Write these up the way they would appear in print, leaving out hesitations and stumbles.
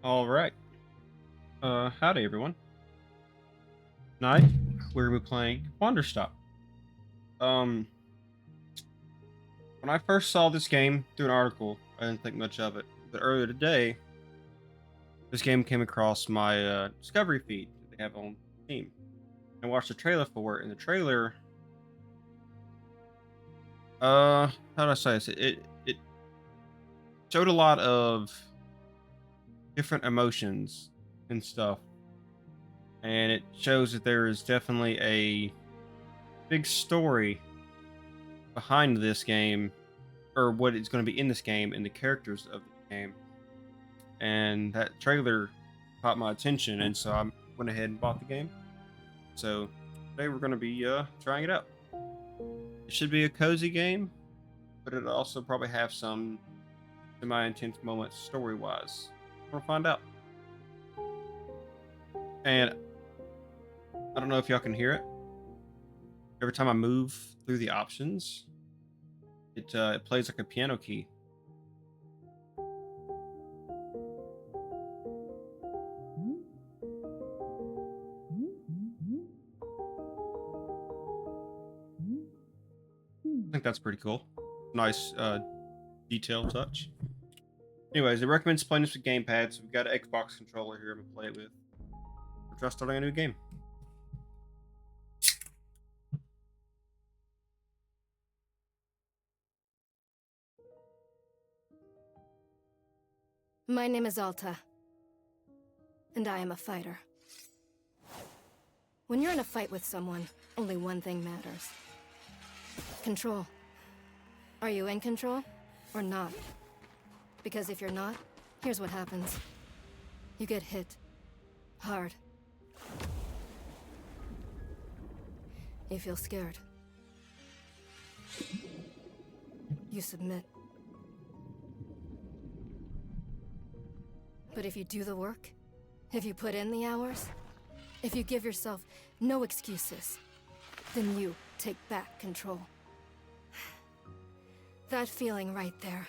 All right. Howdy everyone. Tonight we're gonna be playing Wanderstop. Um, when I first saw this game through an article, I didn't think much of it. But earlier today, this game came across my Discovery feed that they have on Steam. I watched the trailer for it, and the trailer, how do I say this? It showed a lot of different emotions and stuff. And it shows that there is definitely a big story behind this game, or what is going to be in this game and the characters of the game. And that trailer caught my attention, and so I went ahead and bought the game. So today we're going to be trying it out. It should be a cozy game, but it'll also probably have some semi-intense moments story-wise. We'll find out. And I don't know if y'all can hear it. Every time I move through the options, it plays like a piano key. I think that's pretty cool. Nice detail touch. Anyways, it recommends playing this with gamepad, so we've got an Xbox controller here I'm gonna play it with. We're just starting a new game. My name is Alta, and I am a fighter. When you're in a fight with someone, only one thing matters. Control. Are you in control or not? Because if you're not, here's what happens. You get hit. Hard. You feel scared. You submit. But if you do the work, if you put in the hours, if you give yourself no excuses, then you take back control. That feeling right there.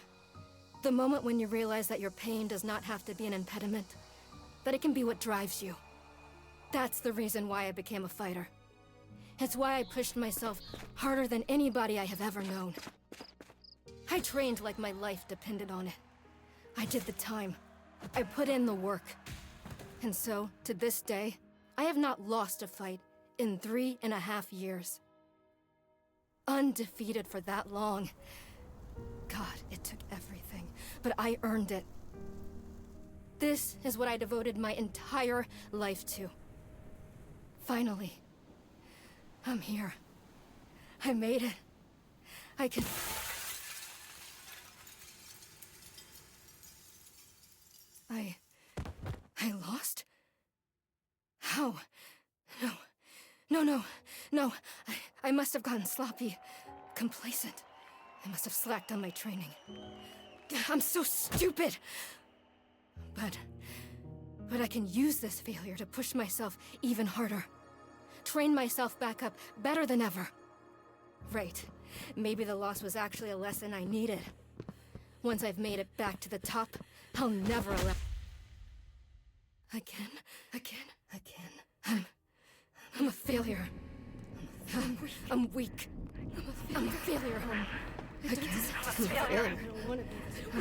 The moment when you realize that your pain does not have to be an impediment, that it can be what drives you. That's the reason why I became a fighter. It's why I pushed myself harder than anybody I have ever known. I trained like my life depended on it. I did the time. I put in the work. And so, to this day, I have not lost a fight in 3.5 years. Undefeated for that long. God, it took everything, but I earned it. This is what I devoted my entire life to. Finally, I'm here. I made it. I can... I lost? How? No. I must have gotten sloppy, complacent. I must have slacked on my training. I'm so stupid! But I can use this failure to push myself even harder. Train myself back up better than ever. Right. Maybe the loss was actually a lesson I needed. Once I've made it back to the top, I'll never allow... Again. I'm a failure. I'm weak. I'm a failure. I'm a failure. I don't want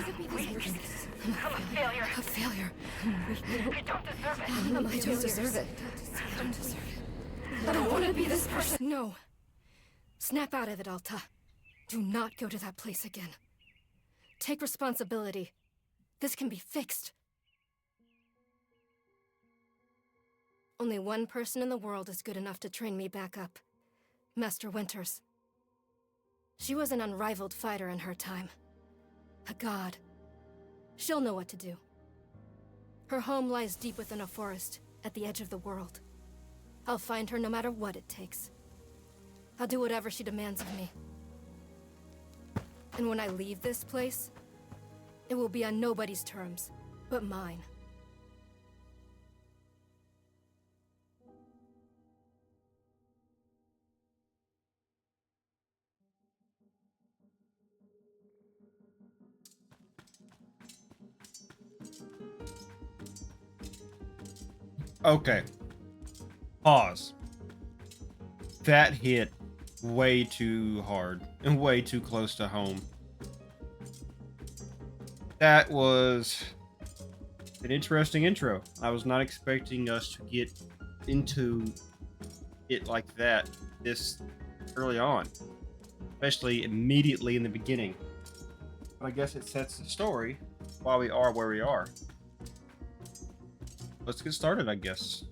to be this. I'm a failure. A failure. I don't deserve it. I don't want to be this person. No. Snap out of it, Alta. Do not go to that place again. Take responsibility. This can be fixed. Only one person in the world is good enough to train me back up. Master Winters. She was an unrivaled fighter in her time. A god. She'll know what to do. Her home lies deep within a forest, at the edge of the world. I'll find her no matter what it takes. I'll do whatever she demands of me. And when I leave this place, it will be on nobody's terms, but mine. Okay. Pause. That hit way too hard and way too close to home. That was an interesting intro. I was not expecting us to get into it like that this early on, especially immediately in the beginning. But I guess it sets the story why we are where we are. let's get started, I guess.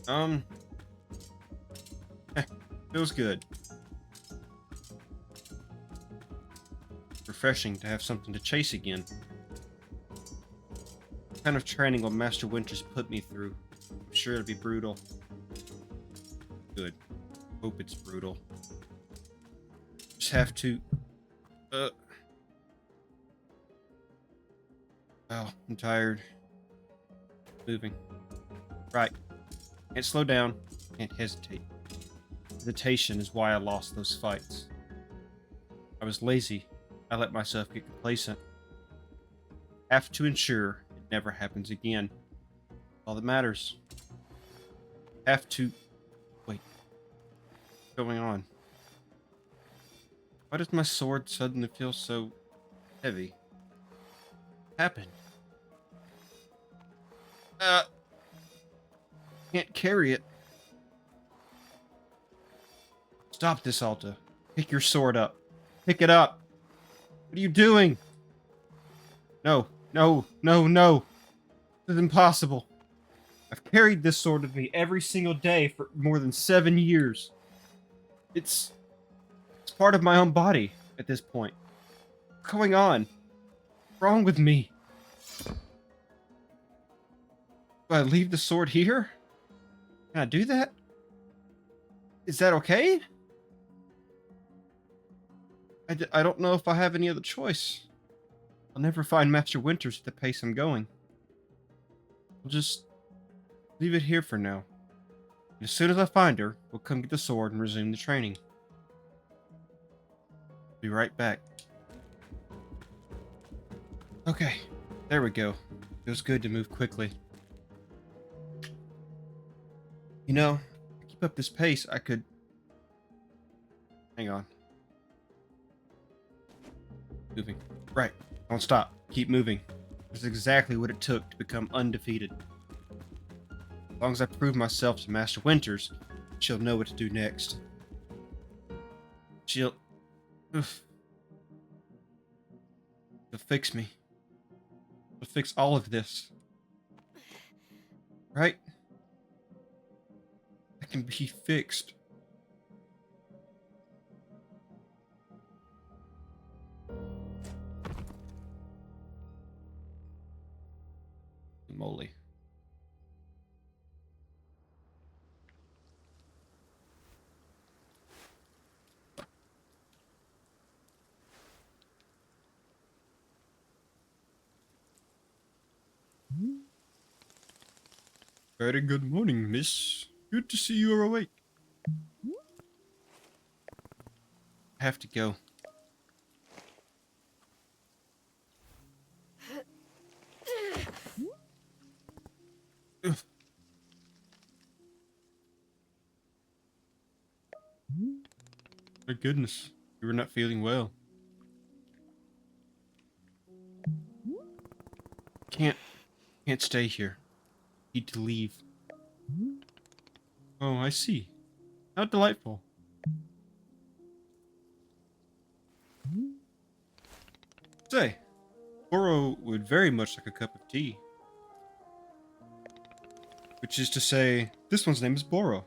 Um, feels good. Refreshing to have something to chase again. What kind of training will Master Winters put me through? I'm sure it'll be brutal. Good. Hope it's brutal. Just have to... Oh, I'm tired. Moving. Right. Can't slow down. Can't hesitate. Hesitation is why I lost those fights. I was lazy. I let myself get complacent. Have to ensure it never happens again. All that matters. Have to... Wait. What's going on? Why does my sword suddenly feel so heavy? What happened? Can't carry it. Stop this, Alta. Pick your sword up. Pick it up. What are you doing? No, no, no, no. This is impossible. I've carried this sword with me every single day for more than 7 years. It's part of my own body at this point. What's going on? What's wrong with me? Do I leave the sword here? Can I do that? Is that okay? I don't know if I have any other choice. I'll never find Master Winters at the pace I'm going. I'll just leave it here for now. And as soon as I find her, we'll come get the sword and resume the training. Be right back. Okay, there we go. Feels good to move quickly. You know, if I keep up this pace, I could... Hang on. Moving. Right. Don't stop. Keep moving. That's exactly what it took to become undefeated. As long as I prove myself to Master Winters, she'll know what to do next. She'll... Oof. She'll fix me. She'll fix all of this. Right? I can be fixed. Moly. Very good morning, miss. Good to see you are awake. I have to go. Ugh. My goodness, you were not feeling well. Can't stay here. Need to leave. Oh, I see. How delightful. Say, Boro would very much like a cup of tea. Which is to say, this one's name is Boro.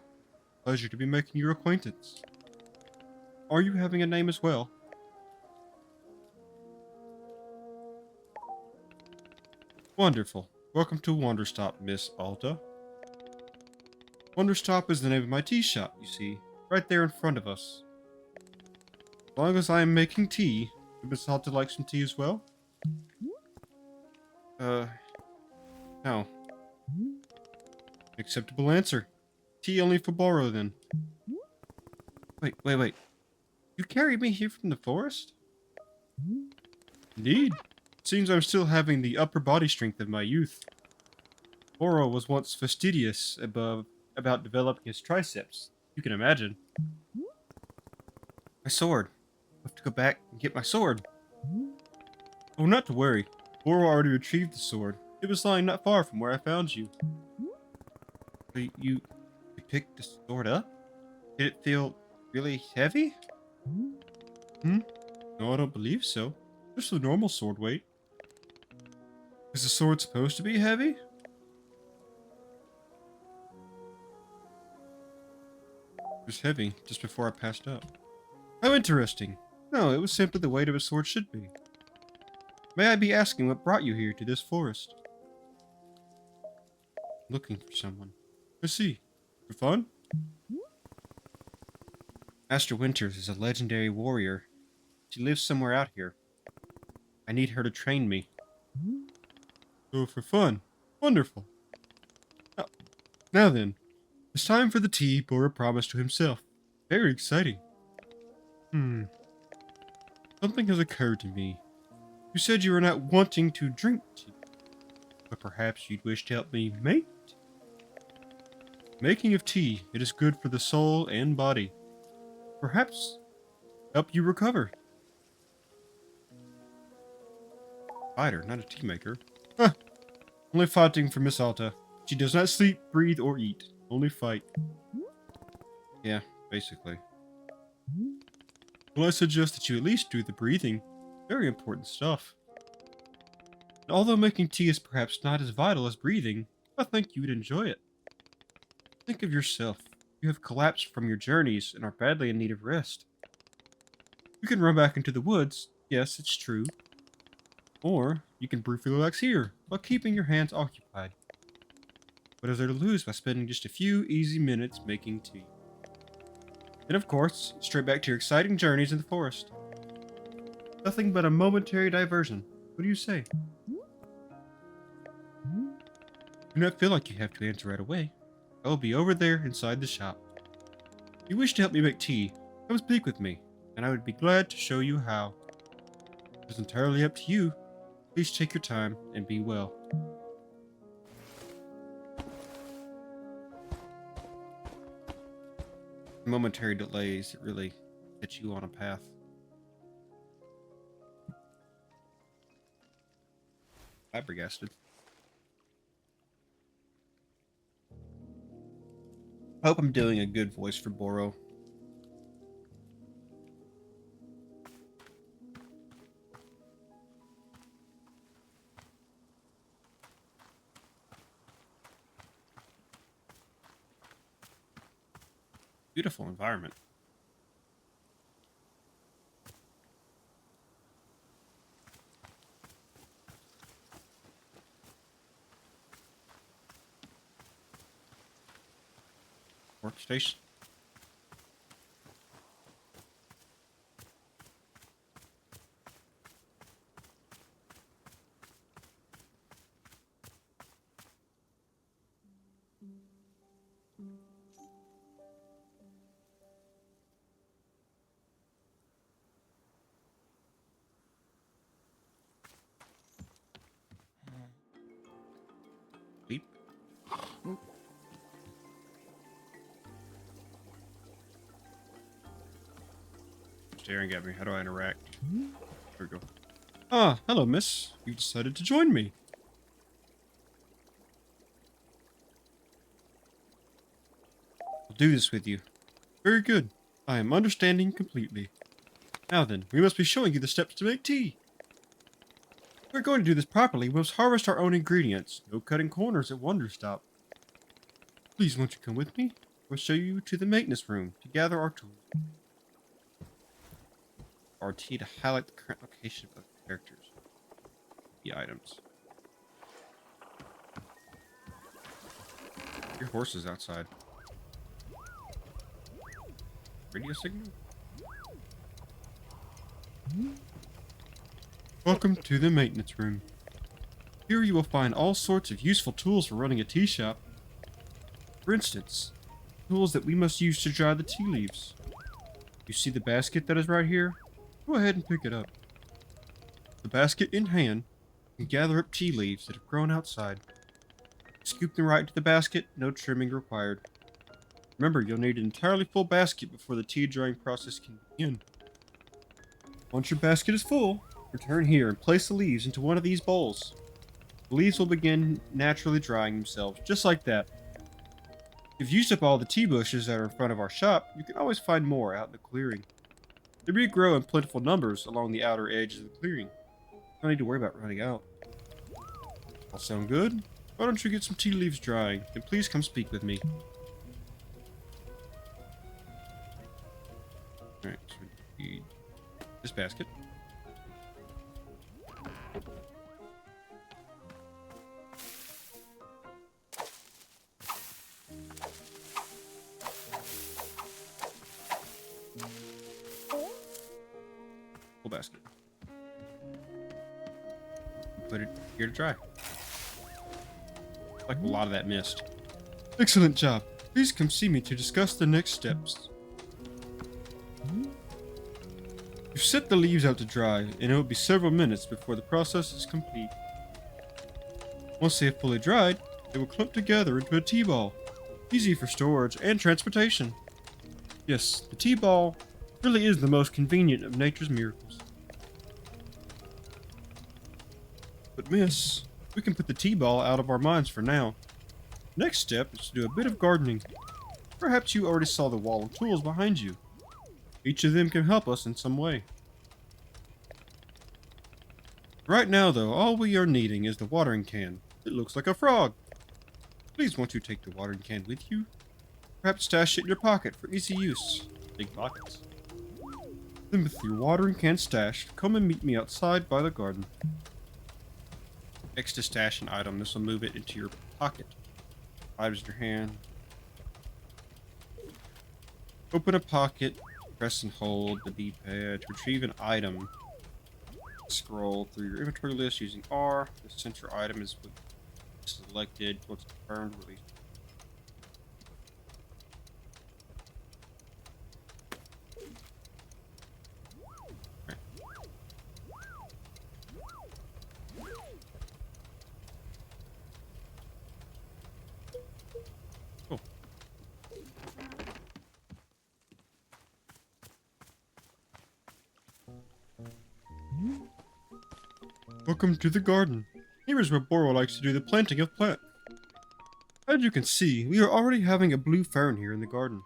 Pleasure to be making your acquaintance. Are you having a name as well? Wonderful. Welcome to Wanderstop, Miss Alta. Wanderstop is the name of my tea shop, you see, right there in front of us. As long as I am making tea, would Miss Alta like some tea as well? No. Acceptable answer. Tea only for Boro, then. Wait. You carried me here from the forest? Indeed. It seems I'm still having the upper body strength of my youth. Boro was once fastidious about developing his triceps. You can imagine. My sword. I have to go back and get my sword. Oh, not to worry. Boro already retrieved the sword. It was lying not far from where I found you. You picked the sword up? Did it feel really heavy? No, I don't believe so. Just the normal sword weight. Is the sword supposed to be heavy? It was heavy just before I passed out. How interesting. No, it was simply the weight of a sword should be. May I be asking what brought you here to this forest? Looking for someone. I see. For fun? Master Winters is a legendary warrior. She lives somewhere out here. I need her to train me. So for fun. Wonderful. Now, now then, it's time for the tea Bora promised to himself. Very exciting. Something has occurred to me. You said you were not wanting to drink tea, but perhaps you'd wish to help me make tea. Making of tea, it is good for the soul and body. Perhaps help you recover. Fighter, not a tea maker. Huh. Only fighting for Miss Alta. She does not sleep, breathe, or eat. Only fight. Yeah, basically. Well, I suggest that you at least do the breathing. Very important stuff. And although making tea is perhaps not as vital as breathing, I think you would enjoy it. Think of yourself. You have collapsed from your journeys and are badly in need of rest. You can run back into the woods. Yes, it's true. Or you can briefly relax here while keeping your hands occupied. What is there to lose by spending just a few easy minutes making tea? And of course, straight back to your exciting journeys in the forest. Nothing but a momentary diversion. What do you say? Do not feel like you have to answer right away. I will be over there inside the shop. If you wish to help me make tea, come speak with me, and I would be glad to show you how. It is entirely up to you. Please take your time and be well. Momentary delays really set you on a path. Flabbergasted. I hope I'm doing a good voice for Boro. Beautiful environment. Workstation. Beep. Staring at me. How do I interact? There we go. Ah, hello, miss. You decided to join me. I'll do this with you. Very good. I am understanding completely. Now then, we must be showing you the steps to make tea. If we're going to do this properly, we must harvest our own ingredients. No cutting corners at Wanderstop. Please, won't you come with me? We'll show you to the maintenance room to gather our tools. RT to highlight the current location of the characters. The items. Your horse is outside. Radio signal? Welcome to the maintenance room. Here you will find all sorts of useful tools for running a tea shop. For instance, tools that we must use to dry the tea leaves. You see the basket that is right here? Go ahead and pick it up. The basket in hand, you can gather up tea leaves that have grown outside. Scoop them right into the basket, no trimming required. Remember, you'll need an entirely full basket before the tea drying process can begin. Once your basket is full, return here and place the leaves into one of these bowls. The leaves will begin naturally drying themselves, just like that. If you've used up all the tea bushes that are in front of our shop, you can always find more out in the clearing. They grow in plentiful numbers along the outer edges of the clearing. I don't need to worry about running out. All sound good? Why don't you get some tea leaves drying, and please come speak with me. Alright, so we need this basket. Full basket. Put it here to dry. Like a lot of that mist. Excellent job. Please come see me to discuss the next steps. You've set the leaves out to dry, and it will be several minutes before the process is complete. Once they have fully dried, they will clump together into a tea ball, easy for storage and transportation. Yes, the tea ball really is the most convenient of nature's miracles. But miss, we can put the tea ball out of our minds for now. Next step is to do a bit of gardening. Perhaps you already saw the wall and tools behind you. Each of them can help us in some way. Right now, though, all we are needing is the watering can. It looks like a frog. Please, won't you take the watering can with you? Perhaps stash it in your pocket for easy use. Big pockets. Then with your watering can stashed, come and meet me outside by the garden. Next to stash an item, this will move it into your pocket. Items in your hand. Open a pocket, press and hold the D-pad to retrieve an item. Scroll through your inventory list using R. The center item is selected. Once confirmed, release. Okay. Cool. Welcome to the garden. Here is where Boro likes to do the planting of plants. As you can see, we are already having a blue fern here in the garden.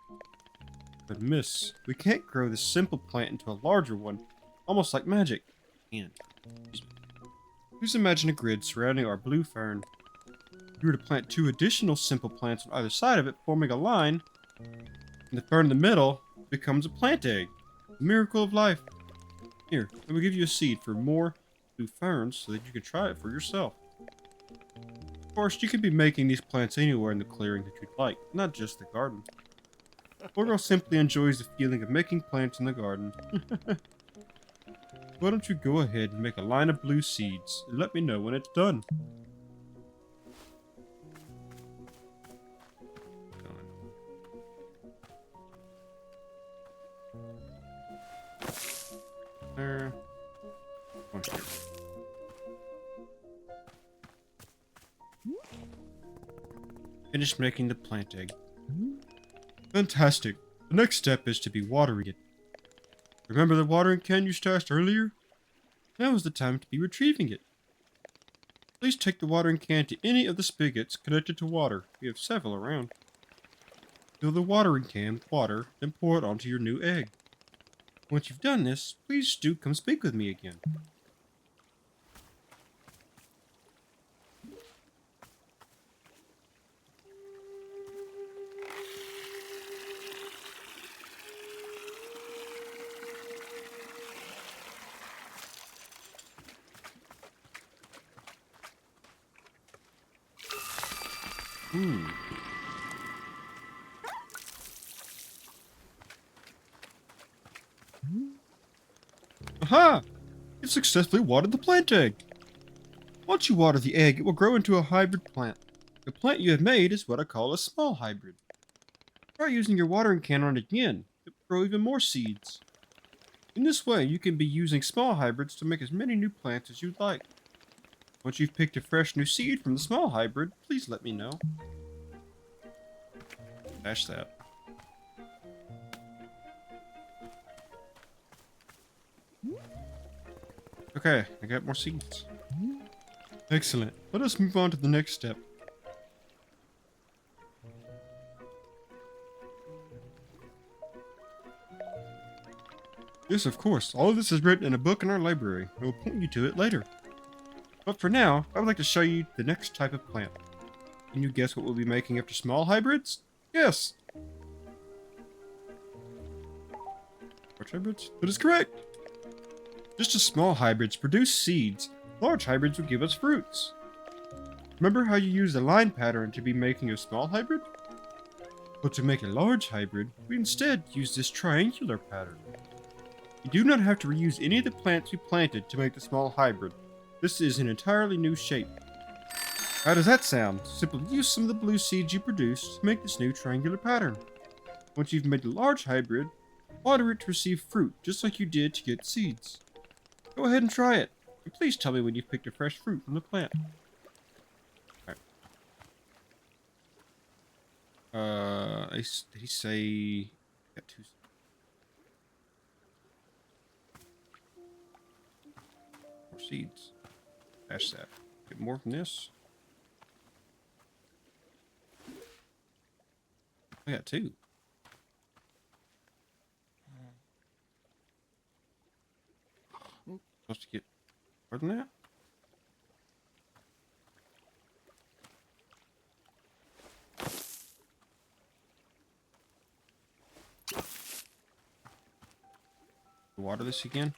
But miss, we can't grow this simple plant into a larger one, almost like magic. Please imagine a grid surrounding our blue fern. If you were to plant 2 additional simple plants on either side of it, forming a line, and the fern in the middle becomes a plant egg. The miracle of life. Here, I will give you a seed for more blue ferns so that you can try it for yourself. Of course, you can be making these plants anywhere in the clearing that you'd like, not just the garden. Boro simply enjoys the feeling of making plants in the garden. Why don't you go ahead and make a line of blue seeds and let me know when it's done. There. One here. Finish making the plant egg. Fantastic. The next step is to be watering it. Remember the watering can you stashed earlier? Now is the time to be retrieving it. Please take the watering can to any of the spigots connected to water. We have several around. Fill the watering can with water, then pour it onto your new egg. Once you've done this, please do come speak with me again. Aha! You've successfully watered the plant egg. Once you water the egg, it will grow into a hybrid plant. The plant you have made is what I call a small hybrid. Try using your watering can on it again. It will grow even more seeds. In this way, you can be using small hybrids to make as many new plants as you'd like. Once you've picked a fresh new seed from the small hybrid, please let me know. Dash that. Okay, I got more seeds. Excellent. Let us move on to the next step. Yes, of course. All of this is written in a book in our library. I will point you to it later. But for now, I would like to show you the next type of plant. Can you guess what we'll be making after small hybrids? Yes! Large hybrids? That is correct! Just as small hybrids produce seeds, large hybrids will give us fruits. Remember how you used the line pattern to be making a small hybrid? But to make a large hybrid, we instead use this triangular pattern. You do not have to reuse any of the plants we planted to make the small hybrid. This is an entirely new shape. How does that sound? Simply use some of the blue seeds you produced to make this new triangular pattern. Once you've made the large hybrid, water it to receive fruit, just like you did to get seeds. Go ahead and try it, and please tell me when you've picked a fresh fruit from the plant. Did he say... Got two... More seeds. Dash that. Get more from this. I got two. Supposed to get more than that? Water this again.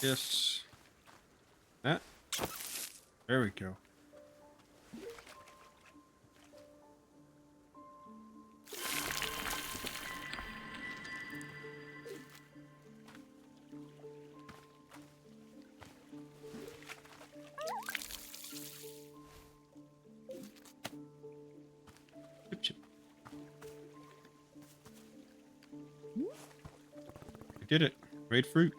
Yes. That. There we go. Chip, chip. I did it. Great fruit.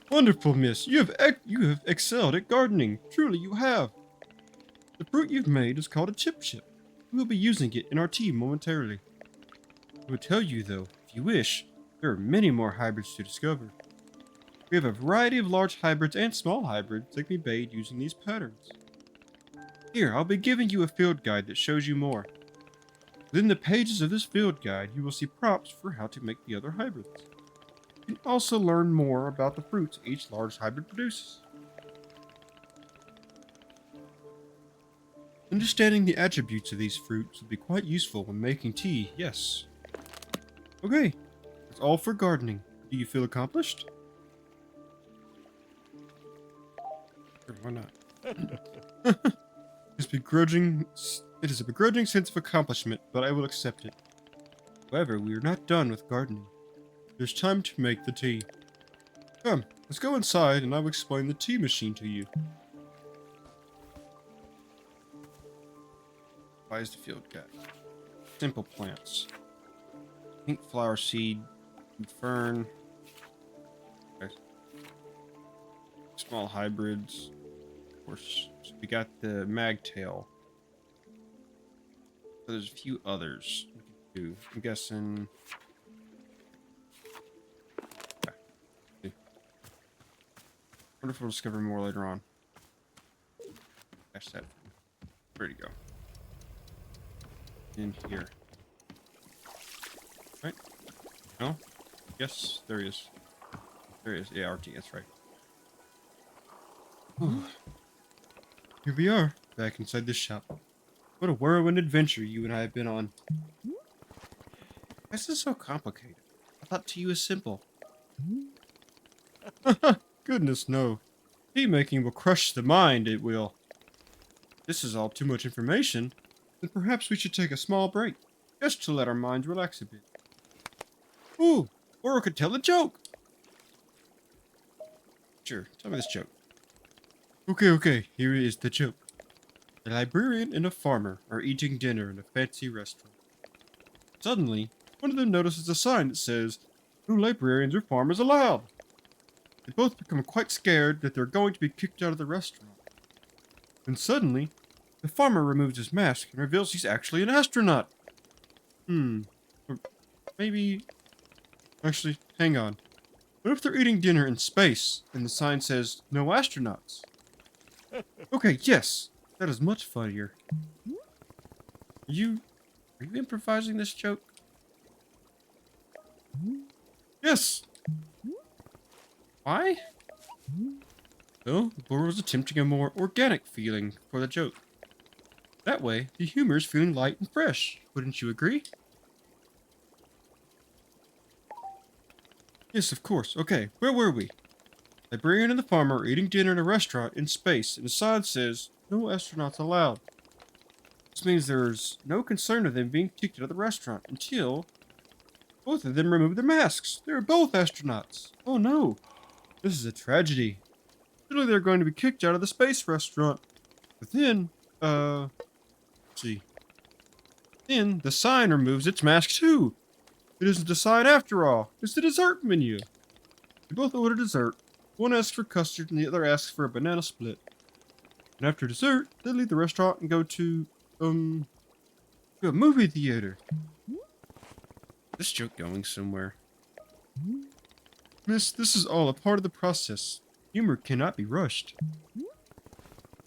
Wonderful, miss. You have excelled at gardening. Truly, you have. The fruit you've made is called a chip chip. We will be using it in our tea momentarily. I will tell you, though, if you wish, there are many more hybrids to discover. We have a variety of large hybrids and small hybrids that can be made using these patterns. Here, I'll be giving you a field guide that shows you more. Within the pages of this field guide, you will see props for how to make the other hybrids. You can also learn more about the fruits each large hybrid produces. Understanding the attributes of these fruits will be quite useful when making tea, yes. Okay, that's all for gardening. Do you feel accomplished? Sure, why not? It is a begrudging sense of accomplishment, but I will accept it. However, we are not done with gardening. There's time to make the tea. Come, let's go inside and I will explain the tea machine to you. Why is the field guide? Simple plants. Pink flower seed, fern. Okay. Small hybrids. Of course, so we got the magtail. So there's a few others we can do. I'm guessing. Wonder if we'll discover more later on. Catch that. Where'd he go? In here. Right? No? Yes, there he is. There he is. Yeah, RT, that's right. Whew. Here we are, back inside this shop. What a whirlwind adventure you and I have been on. This is so complicated. I thought tea was simple. Goodness, no. Tea making will crush the mind, it will. This is all too much information. Then perhaps we should take a small break, just to let our minds relax a bit. Ooh, or we could tell a joke. Sure, tell me this joke. Okay, here is the joke. A librarian and a farmer are eating dinner in a fancy restaurant. Suddenly, one of them notices a sign that says, "No librarians or farmers allowed." They both become quite scared that they're going to be kicked out of the restaurant. Then suddenly, the farmer removes his mask and reveals he's actually an astronaut. maybe... Actually, hang on. What if they're eating dinner in space and the sign says, no astronauts? Okay, yes. That is much funnier. Are you improvising this joke? Yes! Why? Well, the board was attempting a more organic feeling for the joke. That way, the humor is feeling light and fresh. Wouldn't you agree? Yes, of course. Okay, where were we? Librarian and the farmer are eating dinner in a restaurant in space, and the sign says, no astronauts allowed. This means there's no concern of them being kicked out of the restaurant until both of them remove their masks. They're both astronauts. Oh no, this is a tragedy. Surely they're going to be kicked out of the space restaurant. But then, let's see. Then the sign removes its mask too. It isn't the sign after all. It's the dessert menu. They both order dessert. One asks for custard and the other asks for a banana split. And after dessert, they leave the restaurant and go to a movie theater. This joke going somewhere. Miss, this is all a part of the process. Humor cannot be rushed.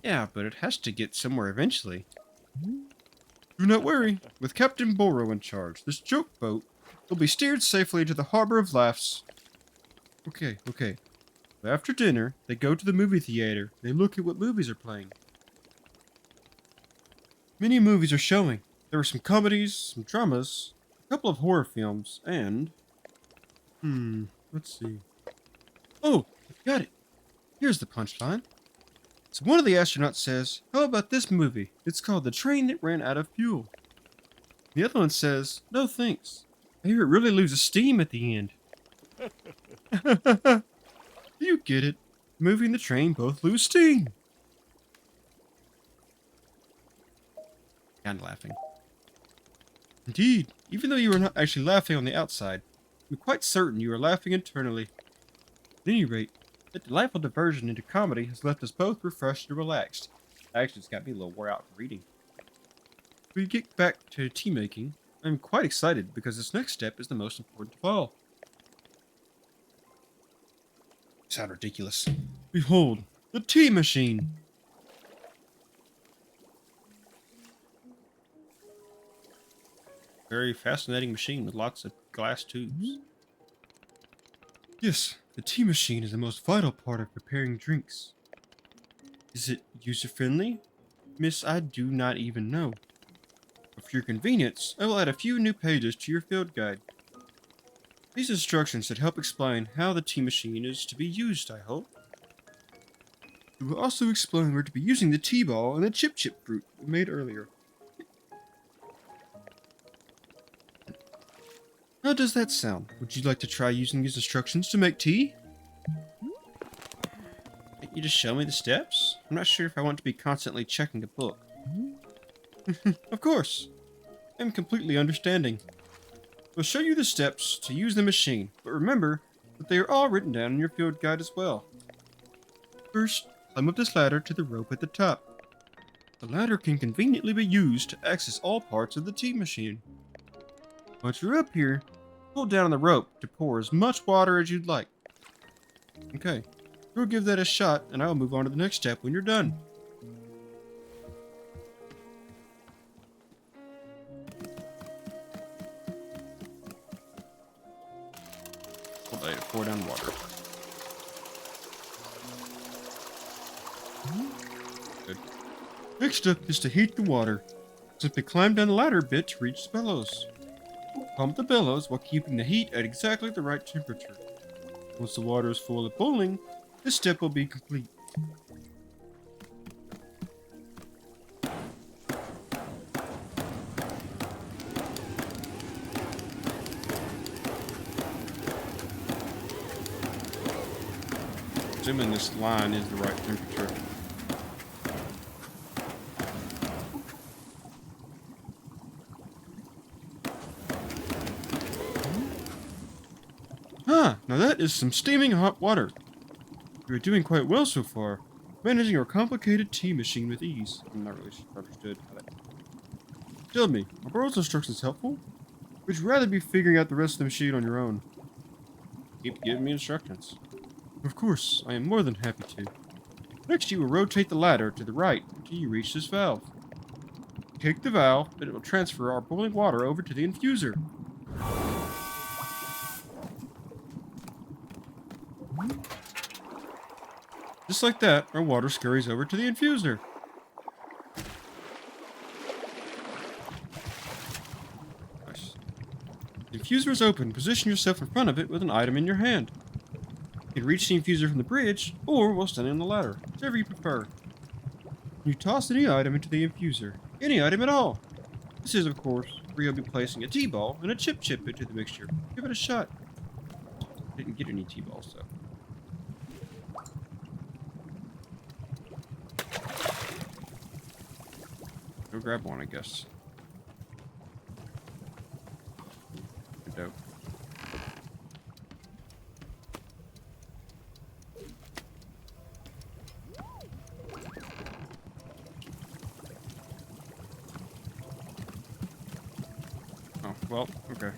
Yeah, but it has to get somewhere eventually. Do not worry. With Captain Boro in charge, this joke boat will be steered safely to the Harbor of Laughs. Okay. After dinner, they go to the movie theater. They look at what movies are playing. Many movies are showing. There were some comedies, some dramas, a couple of horror films, and... let's see. Oh, I got it. Here's the punchline. So one of the astronauts says, how about this movie? It's called The Train That Ran Out of Fuel. The other one says, no thanks. I hear it really loses steam at the end. You get it. The movie and the train both lose steam. And laughing. Indeed, even though you are not actually laughing on the outside, I'm quite certain you are laughing internally. At any rate, that delightful diversion into comedy has left us both refreshed and relaxed. Actually, it's got me a little wore out from reading. We get back to tea making. I'm quite excited because this next step is the most important of all. You sound ridiculous. Behold, the tea machine. Very fascinating machine with lots of glass tubes. Yes, the tea machine is the most vital part of preparing drinks. Is it user-friendly? Miss, I do not even know. But for your convenience, I will add a few new pages to your field guide. These instructions should help explain how the tea machine is to be used, I hope. It will also explain where to be using the tea ball and the chip fruit we made earlier. How does that sound? Would you like to try using these instructions to make tea? Can't you just show me the steps? I'm not sure if I want to be constantly checking a book. Of course. I'm completely understanding. We'll show you the steps to use the machine, but remember that they are all written down in your field guide as well. First, climb up this ladder to the rope at the top. The ladder can conveniently be used to access all parts of the tea machine. Once you're up here, pull down on the rope to pour as much water as you'd like. Okay, we'll give that a shot, and I'll move on to the next step when you're done. Hold on, pour down water. Good. Next step is to heat the water. Simply climb down the ladder a bit to reach the bellows. Pump the bellows while keeping the heat at exactly the right temperature. Once the water is full of boiling, this step will be complete. Assuming this line is the right temperature. Now that is some steaming hot water. You are doing quite well so far, managing your complicated tea machine with ease. I'm not really sure if I understood how that... Tell me, are Burrow's instructions helpful? Would you rather be figuring out the rest of the machine on your own? Keep giving me instructions. Of course, I am more than happy to. Next, you will rotate the ladder to the right until you reach this valve. Take the valve, and it will transfer our boiling water over to the infuser. Just like that, our water scurries over to the infuser. Nice. The infuser is open. Position yourself in front of it with an item in your hand. You can reach the infuser from the bridge, or while standing on the ladder, whichever you prefer. You toss any item into the infuser. Any item at all. This is, of course, where you'll be placing a T-ball and a chip into the mixture. Give it a shot. Didn't get any T-balls, though. Go grab one, I guess. Good dope. Oh, well, okay.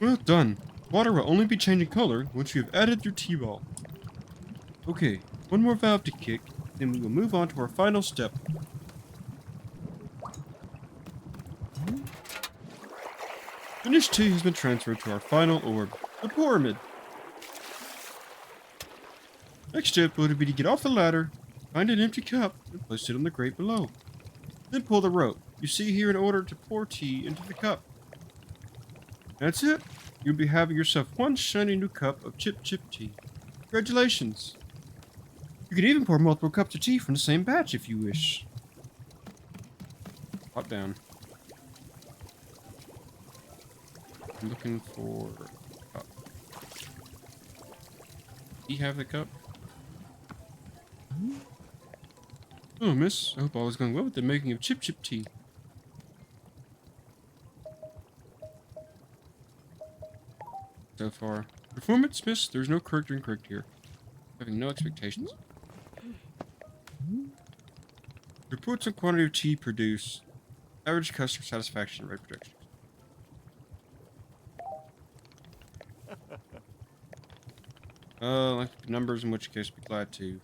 Well done. Water will only be changing color once you have added your T-ball. Okay, one more valve to kick, then we will move on to our final step. Finished tea has been transferred to our final orb, the pyramid. Next step would be to get off the ladder, find an empty cup, and place it on the grate below. Then pull the rope you see here in order to pour tea into the cup. That's it. You'll be having yourself one shiny new cup of chip tea. Congratulations. You can even pour multiple cups of tea from the same batch if you wish. Hop down. I'm looking for a cup. Do you have the cup? Oh, miss. I hope all is going well with the making of chip tea. So far. Performance, miss. There's no correct or incorrect here. Having no expectations. Reports on quantity of tea produced. Average customer satisfaction rate projections. Like numbers, in which case I'd be glad to.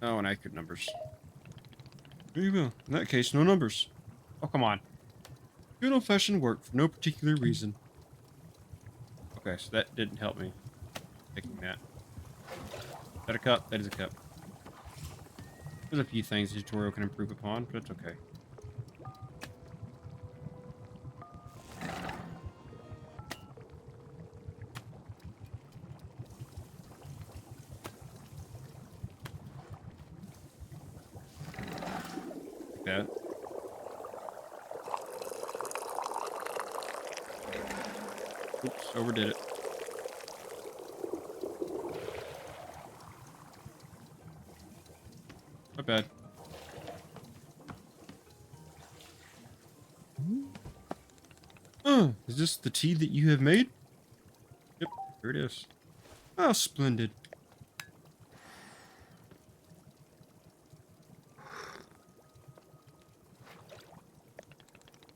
Oh, and accurate numbers. Very well. In that case, no numbers. Oh, come on. Good old-fashioned work for no particular reason. Okay, so that didn't help me. Taking that. Is that a cup? That is a cup. There's a few things the tutorial can improve upon, but it's okay. Like that. Oops, overdid it. Not bad. Is this the tea that you have made? Yep, here it is. Oh, splendid.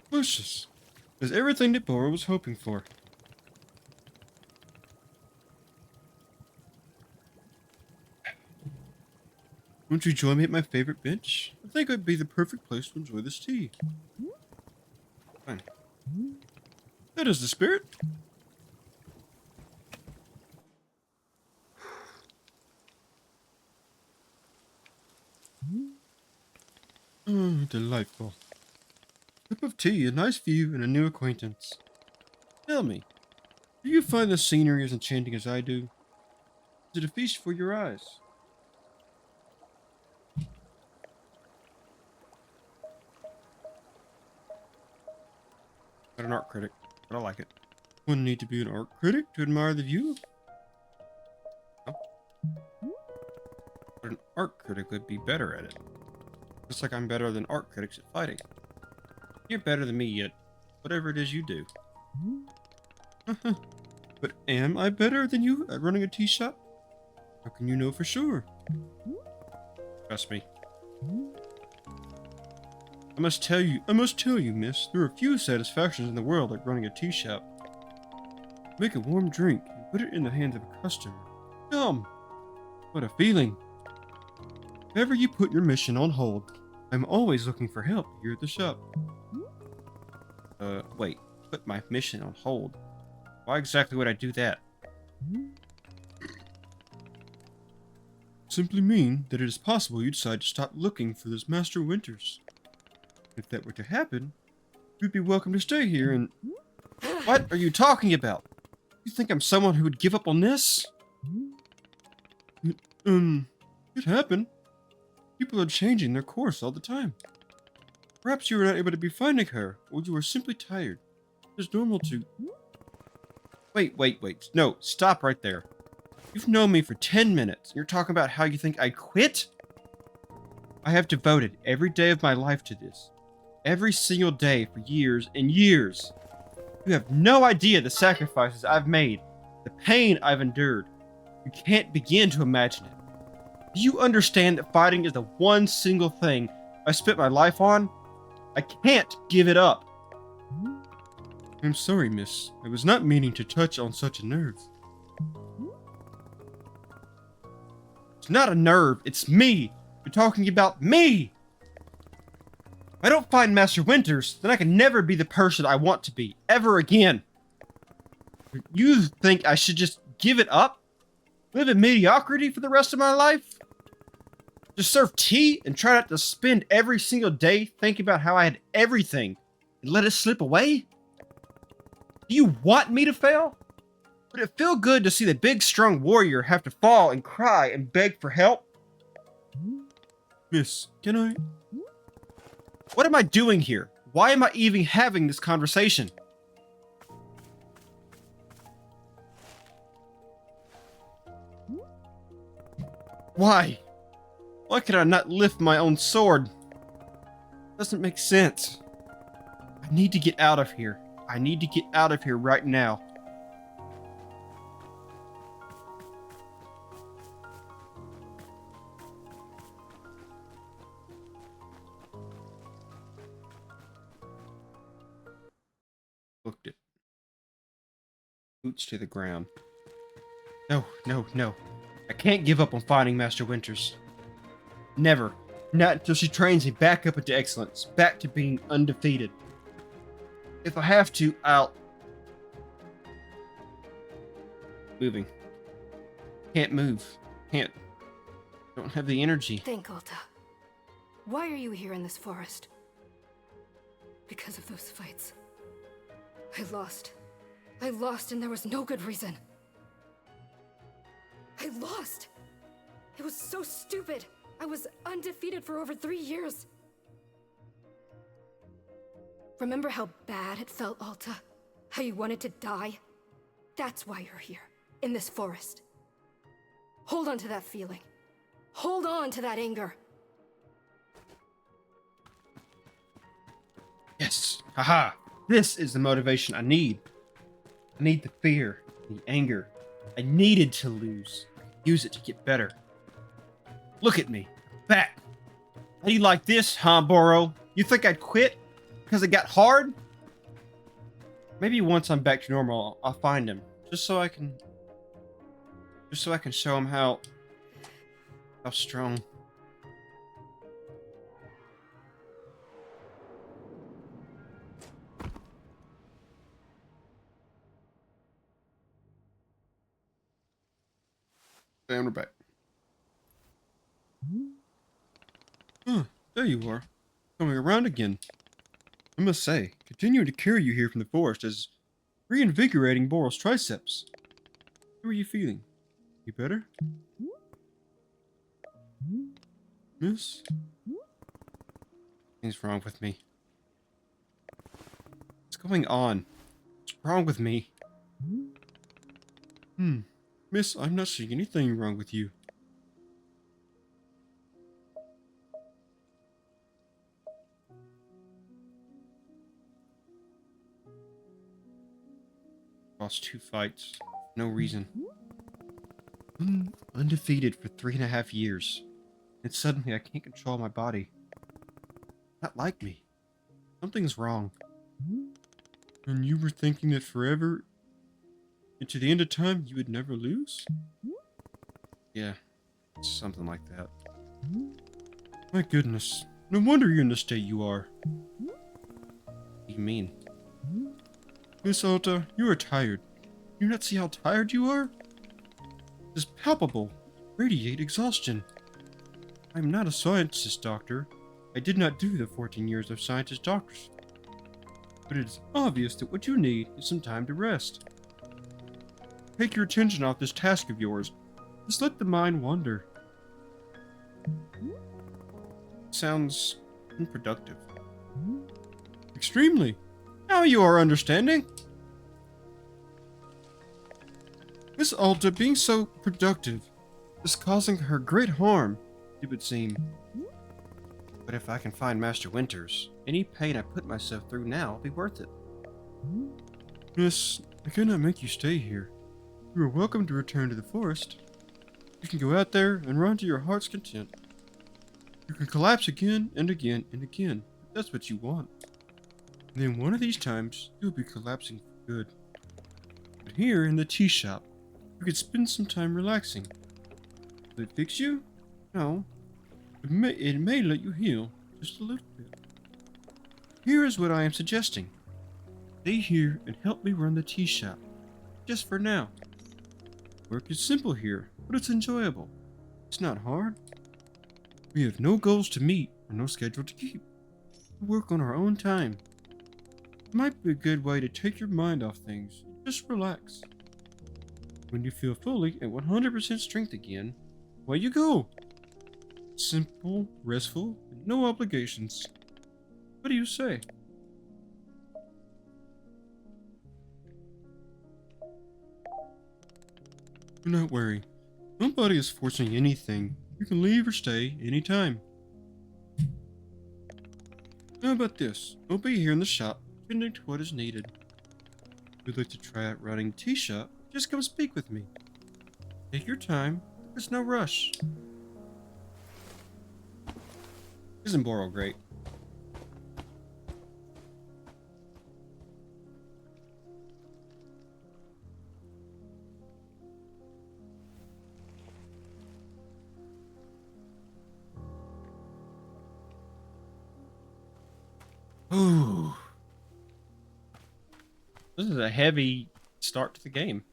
Delicious. There's everything that Bora was hoping for. Won't you join me at my favorite bench? I think it would be the perfect place to enjoy this tea. Fine. That is the spirit. Oh, delightful. Cup of tea, a nice view, and a new acquaintance. Tell me, do you find the scenery as enchanting as I do? Is it a feast for your eyes? Not an art critic, but I like it. Wouldn't need to be an art critic to admire the view. No. But an art critic would be better at it. Just like I'm better than art critics at fighting. You're better than me yet, whatever it is you do. But am I better than you at running a tea shop? How can you know for sure? Trust me. I must tell you, miss, there are few satisfactions in the world like running a tea shop. Make a warm drink and put it in the hands of a customer. Yum! What a feeling. If ever you put your mission on hold, I'm always looking for help here at the shop. Wait. Put my mission on hold? Why exactly would I do that? Simply mean that it is possible you decide to stop looking for this Master Winters. If that were to happen, you'd be welcome to stay here and... What are you talking about? You think I'm someone who would give up on this? It happened. People are changing their course all the time. Perhaps you were not able to be finding her, or you were simply tired. It's normal to... Wait. No, stop right there. You've known me for 10 minutes, and you're talking about how you think I quit? I have devoted every day of my life to this. Every single day for years and years. You have no idea the sacrifices I've made, the pain I've endured. You can't begin to imagine it. Do you understand that fighting is the one single thing I spent my life on? I can't give it up. I'm sorry, miss. I was not meaning to touch on such a nerve. It's not a nerve, it's me. You're talking about me. If I don't find Master Winters, then I can never be the person I want to be, ever again. You think I should just give it up? Live in mediocrity for the rest of my life? Just serve tea and try not to spend every single day thinking about how I had everything and let it slip away? Do you want me to fail? Would it feel good to see the big strong warrior have to fall and cry and beg for help? Miss, can I? What am I doing here? Why am I even having this conversation? Why? Why could I not lift my own sword? Doesn't make sense. I need to get out of here. I need to get out of here right now. Booked it. Boots to the ground. No. I can't give up on finding Master Winters. Never. Not until she trains me back up into excellence. Back to being undefeated. If I have to, I'll... Moving. Can't move. Can't. Don't have the energy. Think, Alta. Why are you here in this forest? Because of those fights. I lost and there was no good reason. I lost! It was so stupid! I was undefeated for over 3 years. Remember how bad it felt, Alta? How you wanted to die? That's why you're here, in this forest. Hold on to that feeling. Hold on to that anger. Yes! Haha! This is the motivation I need. I need the fear, the anger. I needed to lose. Use it to get better. Look at me. Back. How do you like this, huh, Boro? You think I'd quit? Because it got hard? Maybe once I'm back to normal, I'll find him. Just so I can show him how strong. And we're back. Huh, there you are. Coming around again. I must say, continuing to carry you here from the forest is reinvigorating Boral's triceps. How are you feeling? You better? Miss? What's wrong with me? What's going on? What's wrong with me? Miss, I'm not seeing anything wrong with you. Lost 2 fights. No reason. Undefeated for 3.5 years. And suddenly I can't control my body. Not like me. Something's wrong. And you were thinking that forever, and to the end of time, you would never lose? Yeah, something like that. My goodness. No wonder you're in the state you are. What do you mean? Miss Alta, you are tired. Do you not see how tired you are? It is palpable. Radiate exhaustion. I am not a scientist, doctor. I did not do the 14 years of scientist doctors. But it is obvious that what you need is some time to rest. Take your attention off this task of yours. Just let the mind wander. Sounds unproductive. Extremely. Now you are understanding. Miss Alta being so productive is causing her great harm, it would seem. But if I can find Master Winters, any pain I put myself through now will be worth it. Miss, I cannot make you stay here. You are welcome to return to the forest. You can go out there and run to your heart's content. You can collapse again and again and again, if that's what you want. And then one of these times, you'll be collapsing for good. But here in the tea shop, you could spend some time relaxing. Will it fix you? No. It may let you heal just a little bit. Here is what I am suggesting. Stay here and help me run the tea shop. Just for now. Work is simple here, but it's enjoyable. It's not hard. We have no goals to meet or no schedule to keep. We work on our own time. It might be a good way to take your mind off things. Just relax. When you feel fully at 100% strength again, away you go. Simple, restful, and no obligations. What do you say? Do not worry. Nobody is forcing anything. You can leave or stay anytime. How about this? We'll be here in the shop, tending to what is needed. If you'd like to try out running a tea shop, just come speak with me. Take your time. There's no rush. Isn't Boral great? Ooh. This is a heavy start to the game.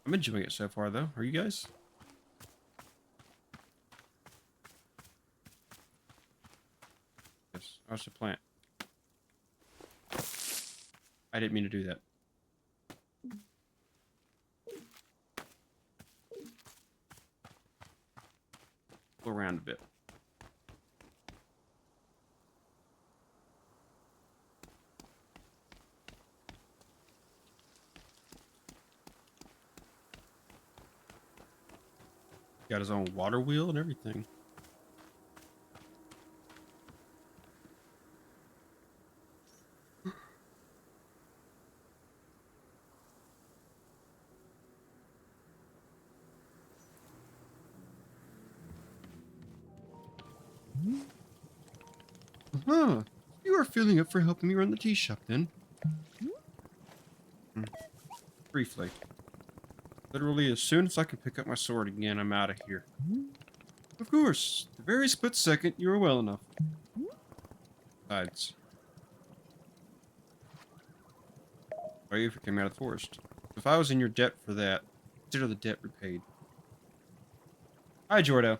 I'm enjoying it so far, though. Are you guys? Yes. I should plant. I didn't mean to do that. Go around a bit. Got his own water wheel and everything. Huh. You are feeling up for helping me run the tea shop, then? Briefly. Literally, as soon as I can pick up my sword again, I'm out of here. Of course. The very split second, you are well enough. Besides. Why are you coming out of the forest? If I was in your debt for that, consider the debt repaid. Hi, Jordo.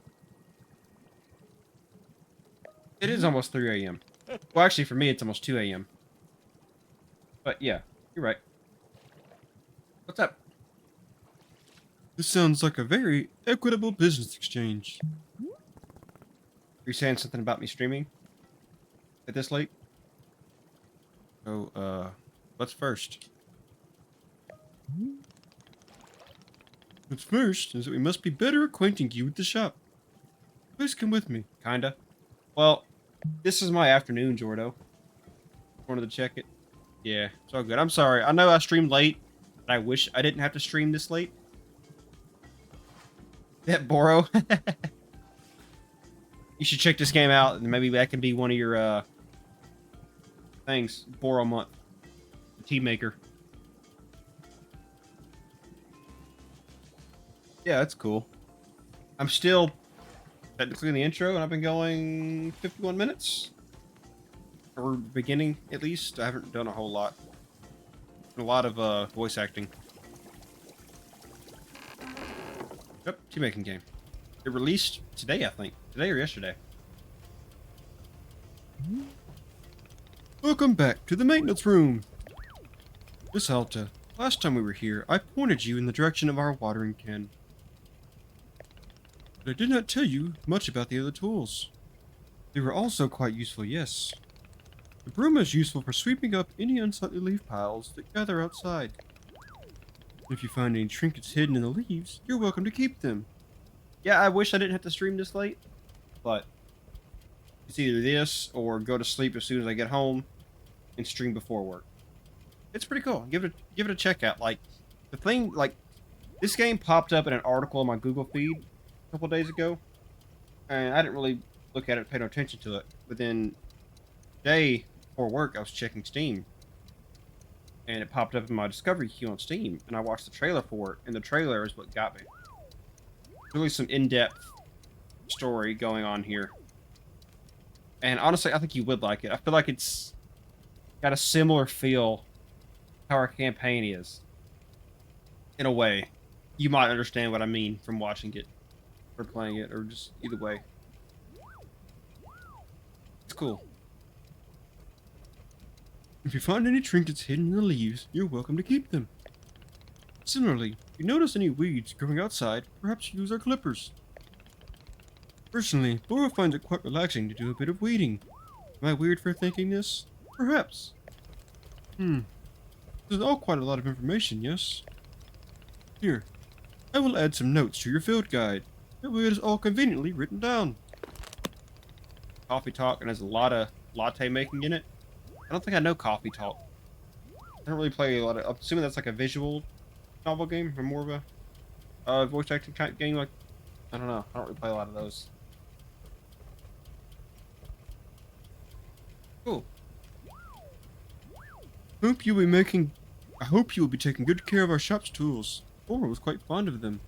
It is almost 3 a.m. Well, actually, for me, it's almost 2 a.m. But yeah, you're right. What's up? This sounds like a very equitable business exchange. Are you saying something about me streaming at this late? So, what's first? What's first is that we must be better acquainting you with the shop. Please come with me. Kinda. Well, this is my afternoon, Jordo. Wanted to check it. Yeah, it's all good. I'm sorry. I know I streamed late, but I wish I didn't have to stream this late. That Boro. You should check this game out, and maybe that can be one of your things. Boro month. Tea maker. Yeah, that's cool. I'm still technically in the intro, and I've been going 51 minutes. Or beginning, at least. I haven't done a whole lot. A lot of voice acting. Yep, tea making game. It released today, I think. Today or yesterday. Welcome back to the maintenance room. Miss Alta, last time we were here, I pointed you in the direction of our watering can. But I did not tell you much about the other tools. They were also quite useful, yes. The broom is useful for sweeping up any unsightly leaf piles that gather outside. If you find any trinkets hidden in the leaves, you're welcome to keep them. Yeah, I wish I didn't have to stream this late, but it's either this or go to sleep as soon as I get home and stream before work. It's pretty cool. Give it a check out. Like, the thing, like, this game popped up in an article on my Google feed a couple days ago, and I didn't really look at it, pay no attention to it. But then today before work, I was checking Steam, and it popped up in my discovery queue on Steam, and I watched the trailer for it, and the trailer is what got me. Really some in-depth story going on here. And honestly, I think you would like it. I feel like it's got a similar feel how our campaign is. In a way. You might understand what I mean from watching it, or playing it, or just either way. It's cool. If you find any trinkets hidden in the leaves, you're welcome to keep them. Similarly, if you notice any weeds growing outside, perhaps use our clippers. Personally, Boro finds it quite relaxing to do a bit of weeding. Am I weird for thinking this? Perhaps. This is all quite a lot of information, yes? Here, I will add some notes to your field guide. That way it is all conveniently written down. Coffee Talk, and has a lot of latte making in it. I don't think I know Coffee Talk. I don't really play a lot of... I'm assuming that's like a visual novel game, or more of a voice acting type game. Like, I don't know. I don't really play a lot of those. Cool. I hope you will be taking good care of our shop's tools. Bora was quite fond of them.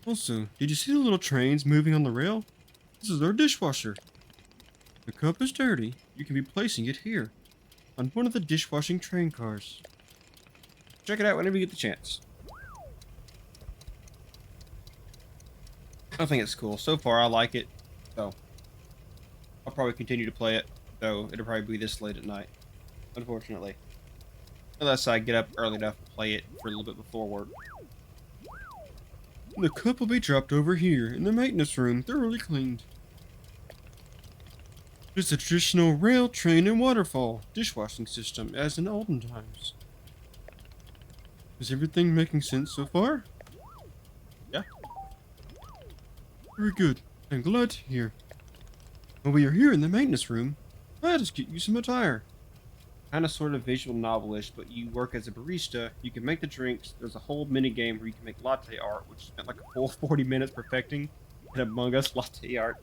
Also, did you see the little trains moving on the rail? This is our dishwasher. If the cup is dirty, you can be placing it here, on one of the dishwashing train cars. Check it out whenever you get the chance. I think it's cool. So far, I like it. So, I'll probably continue to play it, though it'll probably be this late at night. Unfortunately. Unless I get up early enough to play it for a little bit before work. The cup will be dropped over here, in the maintenance room, thoroughly cleaned. It's a traditional rail, train, and waterfall dishwashing system, as in olden times. Is everything making sense so far? Yeah. Very good. I'm glad to hear. While we are here in the maintenance room, let us get you some attire. Kind of sort of visual novelish, but you work as a barista, you can make the drinks, there's a whole mini game where you can make latte art, which spent like a full 40 minutes perfecting an Among Us latte art.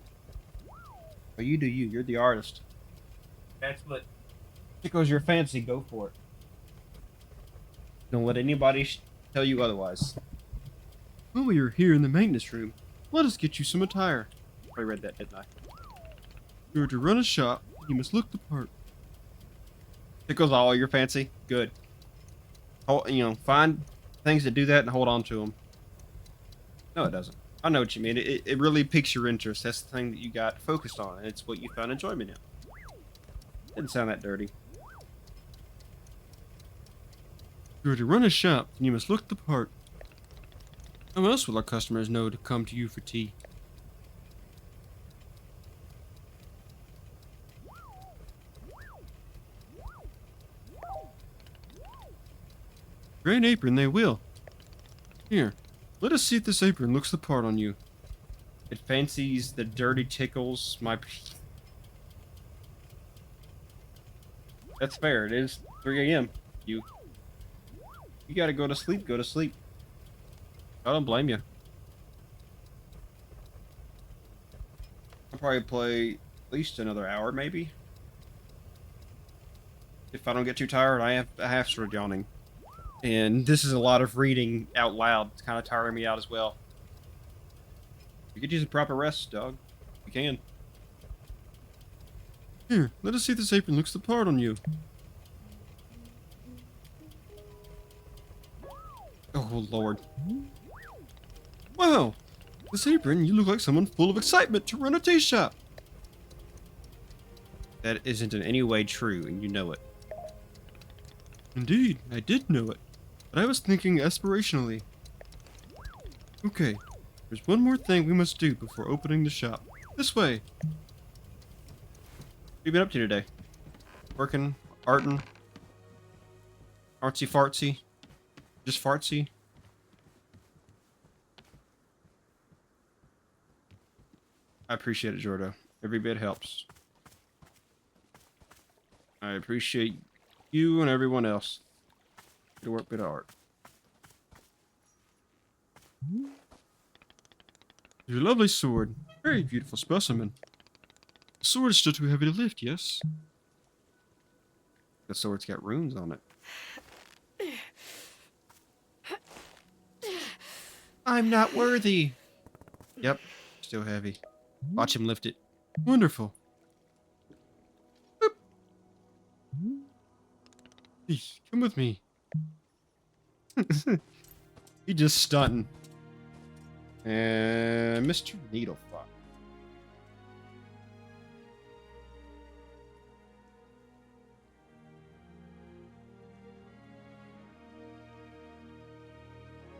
But you do you, you're the artist. That's what tickles your fancy, go for it. Don't let anybody tell you otherwise. While we are here in the maintenance room, let us get you some attire. I read that, didn't I? You are to run a shop, you must look the part. Tickles all your fancy? Good. Find things that do that and hold on to them. No, it doesn't. I know what you mean. It really piques your interest. That's the thing that you got focused on, and it's what you found enjoyment in. Didn't sound that dirty. You are to run a shop, and you must look the part. How else will our customers know to come to you for tea? Great apron they will. Here, let us see if this apron looks the part on you. It fancies the dirty tickles. That's fair. It is 3 a.m. You gotta go to sleep. Go to sleep. I don't blame you. I'll probably play at least another hour, maybe. If I don't get too tired, I have started yawning. And this is a lot of reading out loud. It's kind of tiring me out as well. You could use a proper rest, dog. You can. Here, let us see if this apron looks the part on you. Oh, Lord. Wow! This apron, you look like someone full of excitement to run a tea shop. That isn't in any way true, and you know it. Indeed, I did know it. But I was thinking aspirationally. Okay, there's one more thing we must do before opening the shop. This way. What have you been up to today? Working? Arting? Artsy fartsy? Just fartsy? I appreciate it, Jordo. Every bit helps. I appreciate you and everyone else. Good work, bit of art. Your lovely sword. Very beautiful specimen. The sword is still too heavy to lift, yes? The sword's got runes on it. I'm not worthy. Yep, still heavy. Watch him lift it. Wonderful. Boop. Please, come with me. He just stunting. And Mr. Needlefuck. What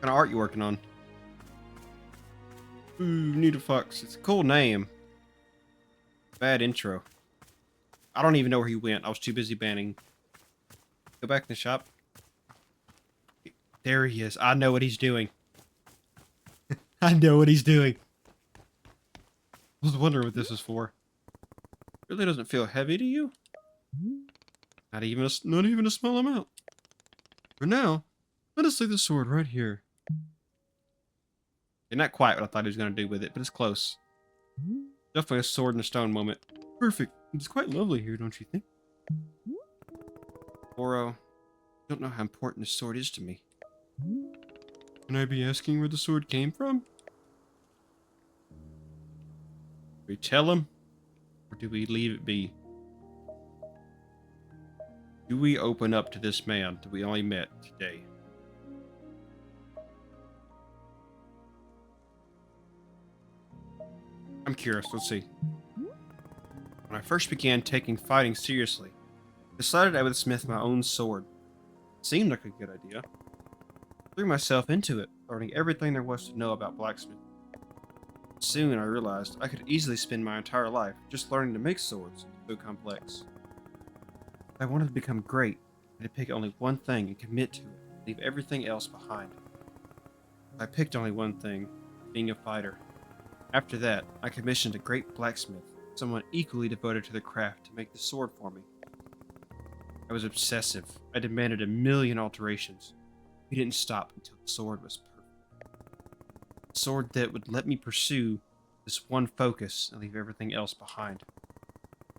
kind of art you working on? Ooh, Needlefucks. It's a cool name. Bad intro. I don't even know where he went. I was too busy banning. Go back in the shop. There he is. I know what he's doing. I know what he's doing. I was wondering what this is for. Really doesn't feel heavy to you? Not even a small amount. For now, let us lay the sword right here. Yeah, not quite what I thought he was going to do with it, but it's close. Definitely a sword and a stone moment. Perfect. It's quite lovely here, don't you think? Oro, you don't know how important this sword is to me. Can I be asking where the sword came from? Do we tell him? Or do we leave it be? Do we open up to this man that we only met today? I'm curious, let's see. When I first began taking fighting seriously, I decided I would smith my own sword. It seemed like a good idea. I threw myself into it, learning everything there was to know about blacksmithing. Soon I realized I could easily spend my entire life just learning to make swords so complex. If I wanted to become great, I had to pick only one thing and commit to it, leave everything else behind. I picked only one thing, being a fighter. After that, I commissioned a great blacksmith, someone equally devoted to the craft, to make the sword for me. I was obsessive. I demanded 1,000,000 alterations. We didn't stop until the sword was perfect. A sword that would let me pursue this one focus and leave everything else behind.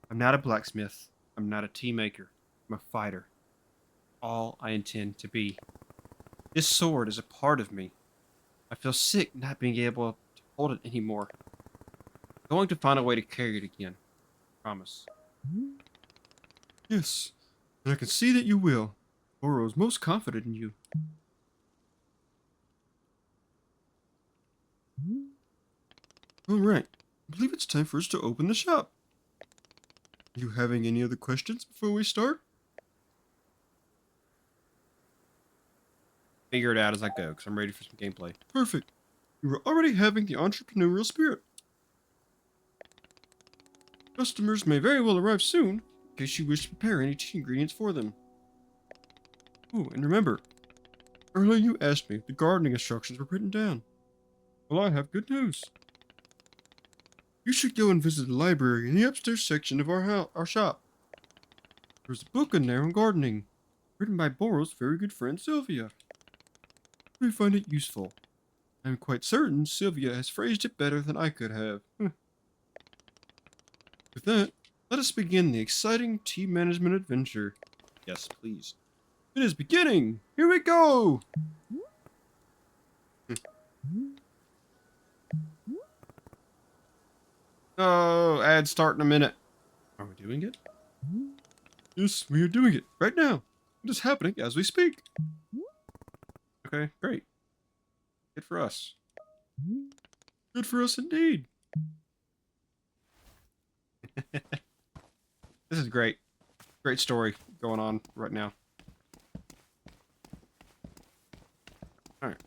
I'm not a blacksmith. I'm not a tea maker. I'm a fighter. All I intend to be. This sword is a part of me. I feel sick not being able to hold it anymore. I'm going to find a way to carry it again. I promise. Yes, and I can see that you will. Oro is most confident in you. All right, I believe it's time for us to open the shop. Are you having any other questions before we start? Figure it out as I go, because I'm ready for some gameplay. Perfect. You are already having the entrepreneurial spirit. Customers may very well arrive soon, in case you wish to prepare any tea ingredients for them. Oh, and remember, earlier you asked me if the gardening instructions were written down. Well, I have good news. You should go and visit the library in the upstairs section of our shop. There's a book in there on gardening, written by Boral's very good friend Sylvia. We find it useful. I'm quite certain Sylvia has phrased it better than I could have. With that, let us begin the exciting tea management adventure. Yes, please. It is beginning! Here we go! Oh, ad start in a minute. Are we doing it? Yes, we are doing it right now. It is happening as we speak. Okay, great. Good for us. Good for us indeed. This is great. Great story going on right now. Alright.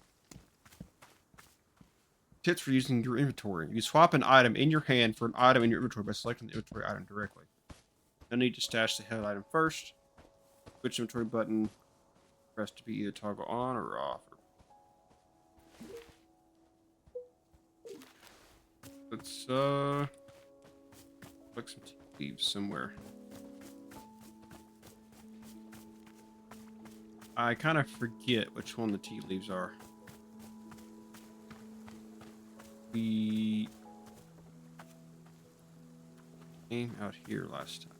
Tips for using your inventory. You swap an item in your hand for an item in your inventory by selecting the inventory item directly. No need to stash the held item first. Switch inventory button. Press to be either toggle on or off. Let's click some tea leaves somewhere. I kind of forget which one the tea leaves are. We came out here last time.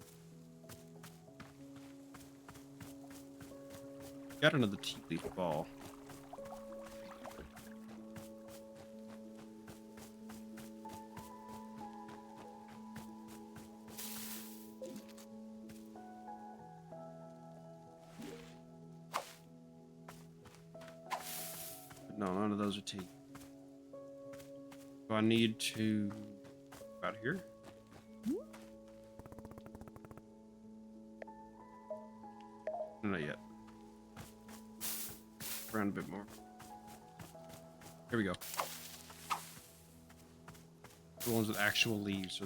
Got another tea leaf ball. No, none of those are tea. Do I need to go out here? No, not yet. Around a bit more. Here we go. The ones with actual leaves.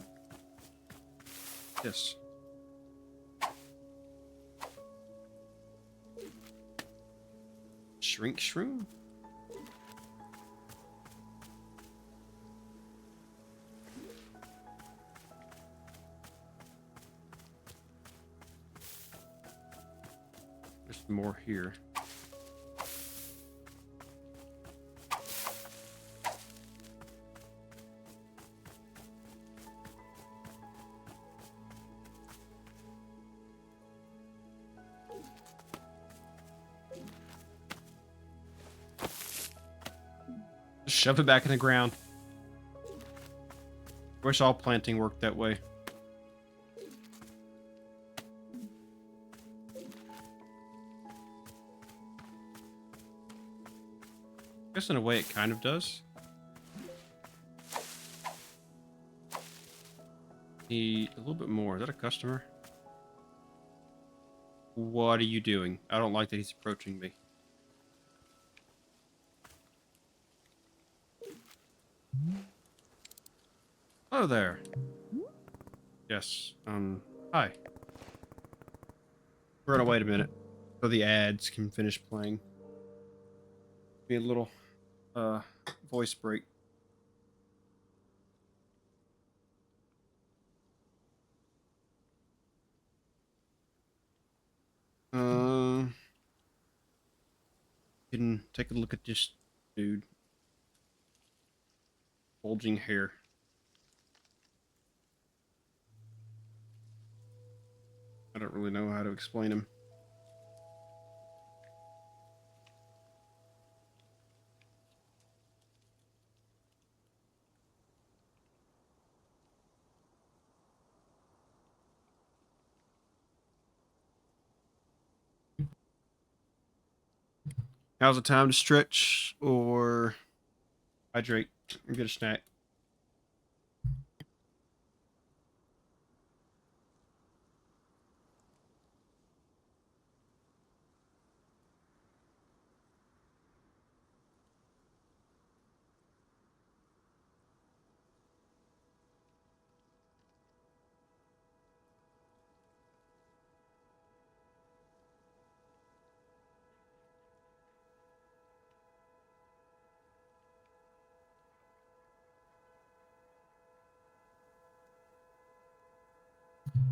Yes. Shrink shroom? There's more here. Just shove it back in the ground. Wish all planting worked that way. I guess in a way it kind of does. Need a little bit more. Is that a customer? What are you doing? I don't like that he's approaching me. Hello there. Yes. Hi. We're gonna wait a minute so the ads can finish playing. Be a little voice break. You can take a look at this dude. Bulging hair. I don't really know how to explain him. Now's the time to stretch or hydrate and get a snack.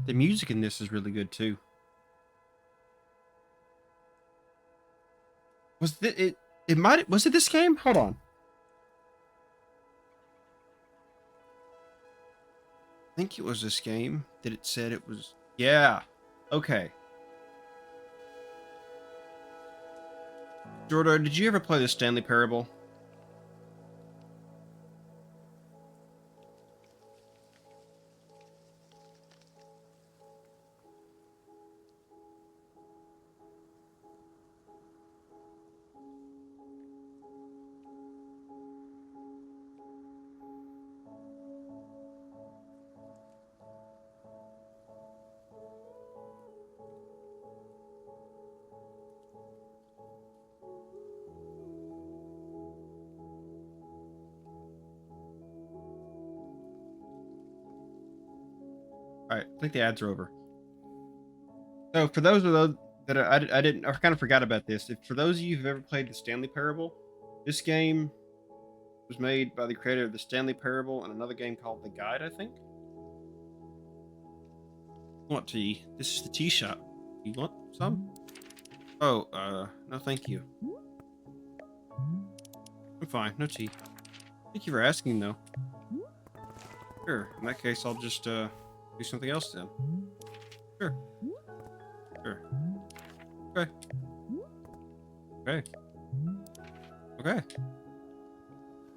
The music in this is really good too. Was it? It might. Was it this game? Hold on. I think it was this game that it said it was. Yeah. Okay. Jordan, did you ever play the Stanley Parable? All right, I think the ads are over. So for those of those that I kind of forgot about this. If for those of you who've ever played the Stanley Parable, this game was made by the creator of the Stanley Parable and another game called The Guide, I think. Want tea? This is the tea shop. You want some? Oh, no, thank you. I'm fine. No tea. Thank you for asking, though. Sure. In that case, I'll just do something else then. Sure. Sure. Okay. Okay. Okay.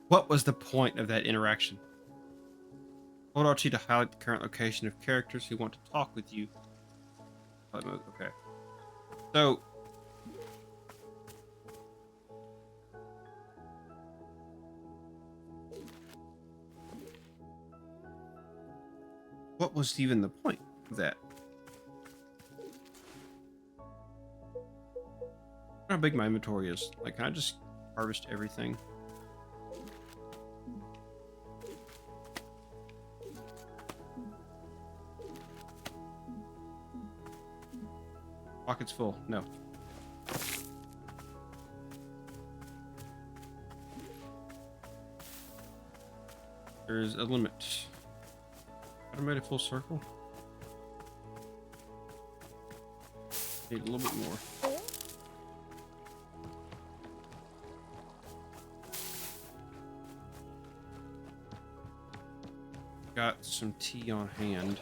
What was the point of that interaction? Hold R2 to highlight the current location of characters who want to talk with you. Okay. So. What was even the point of that? How big my inventory is. Like, can I just harvest everything? Pockets full. No. There's a limit. I made a full circle. Need a little bit more. Got some tea on hand.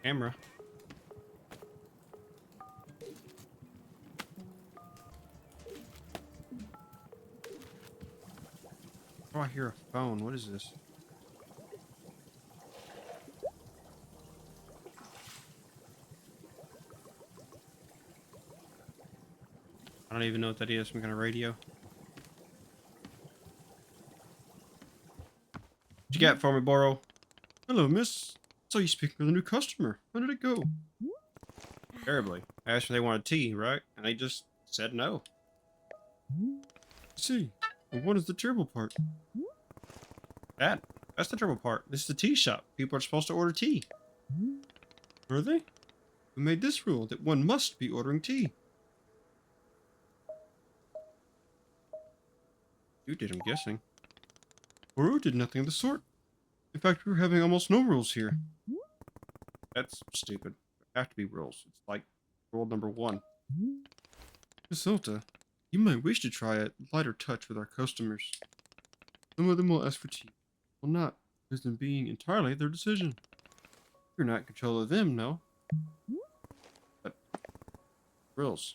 Camera. Oh, I hear a phone. What is this? I don't even know what that is. Some kind of radio. What you got for me, Boro? Hello, miss. So you speak with a new customer. How did it go? Terribly. I asked if they wanted tea, right? And they just said no. See. Well, what is the terrible part? That's the terrible part. This is the tea shop. People are supposed to order tea. Are they? Who made this rule that one must be ordering tea? You did, I'm guessing. Boro did nothing of the sort. In fact, we're having almost no rules here. That's stupid. There have to be rules. It's like rule number 1. Miss Ilta, you might wish to try a lighter touch with our customers. Some of them will ask for tea, will not, as them being entirely their decision. You're not in control of them, no. But rules.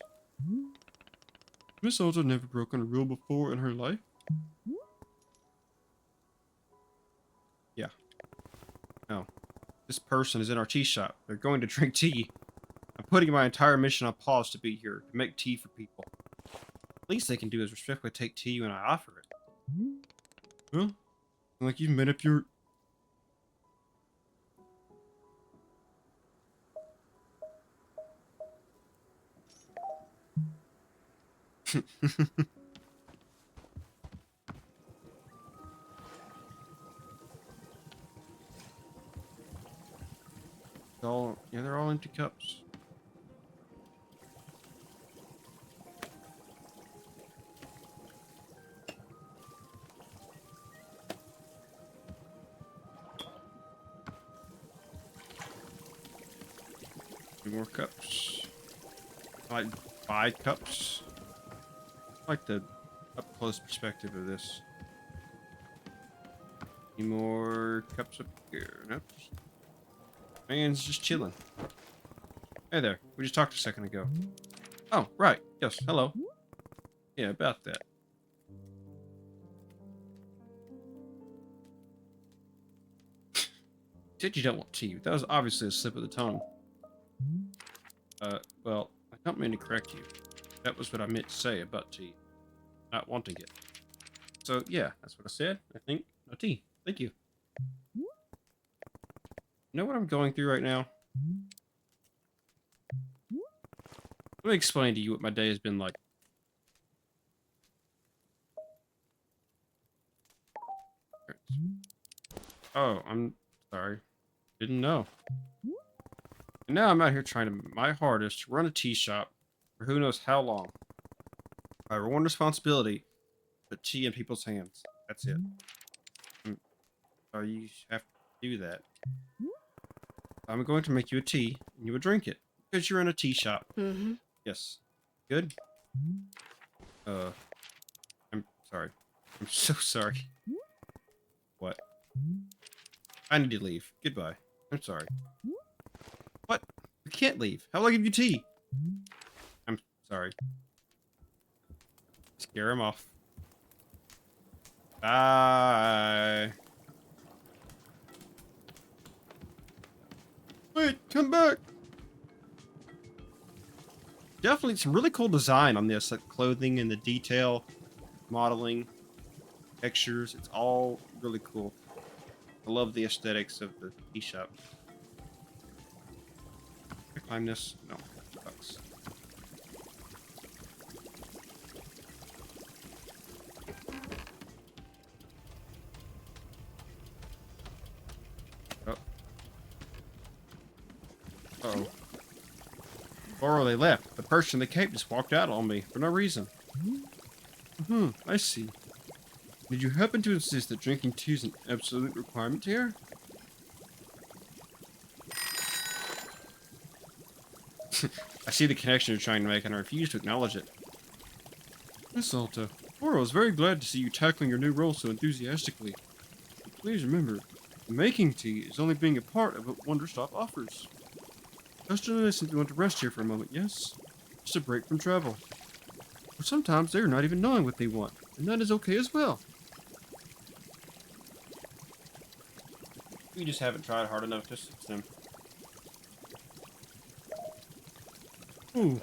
Miss Ilta never broken a rule before in her life. Yeah. No. This person is in our tea shop. They're going to drink tea. I'm putting my entire mission on pause to be here, to make tea for people. Least they can do is respectfully take tea when I offer it. Well, like you've made up your... empty cups. Two more cups. Like 5 cups. I like the up close perspective of this. Any more cups up here? Nope. Man's just chilling. Hey there. We just talked a second ago. Oh, right. Yes. Hello. Yeah, about that. Said you don't want tea. That was obviously a slip of the tongue. Well, I don't mean to correct you. That was what I meant to say about tea. Not wanting it. So, yeah, that's what I said. I think. No tea. Thank you. You know what I'm going through right now? Let me explain to you what my day has been like. Oh, I'm sorry. Didn't know. And now I'm out here trying my hardest to run a tea shop for who knows how long. I have one responsibility, put tea in people's hands. That's it. You have to do that. I'm going to make you a tea, and you will drink it, because you're in a tea shop. Mm-hmm. Yes. Good? I'm sorry. I'm so sorry. What? I need to leave. Goodbye. I'm sorry. What? You can't leave. How will I give you tea? I'm sorry. Scare him off. Bye. Wait, come back. Definitely some really cool design on this, like clothing and the detail, modeling, textures. It's all really cool. I love the aesthetics of the tea shop. Can I climb this? No. Sucks. Oh. Uh-oh. Before they left, the person in the cape just walked out on me for no reason. I see. Did you happen to insist that drinking tea is an absolute requirement here? I see the connection you're trying to make and I refuse to acknowledge it. Miss Alta, Boro is very glad to see you tackling your new role so enthusiastically. But please remember, making tea is only being a part of what Wanderstop offers. Customers simply want to rest here for a moment, yes? Just a break from travel. Or sometimes they're not even knowing what they want, and that is okay as well. We just haven't tried hard enough to assist them. Oh,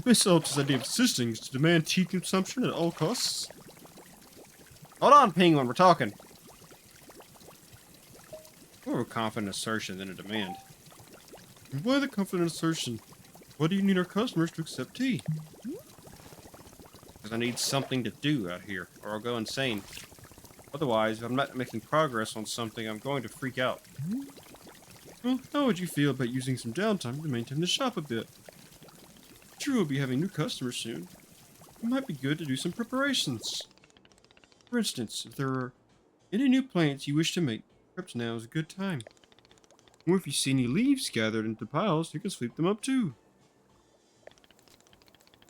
Miss Alta's idea of assisting is to demand tea consumption at all costs? Hold on, Penguin, we're talking. More of a confident assertion than a demand. And why the confident assertion? Why do you need our customers to accept tea? Because I need something to do out here, or I'll go insane. Otherwise, if I'm not making progress on something, I'm going to freak out. Well, how would you feel about using some downtime to maintain the shop a bit? Sure, we'll be having new customers soon. It might be good to do some preparations. For instance, if there are any new plants you wish to make, perhaps now is a good time. Or if you see any leaves gathered into piles, you can sweep them up too.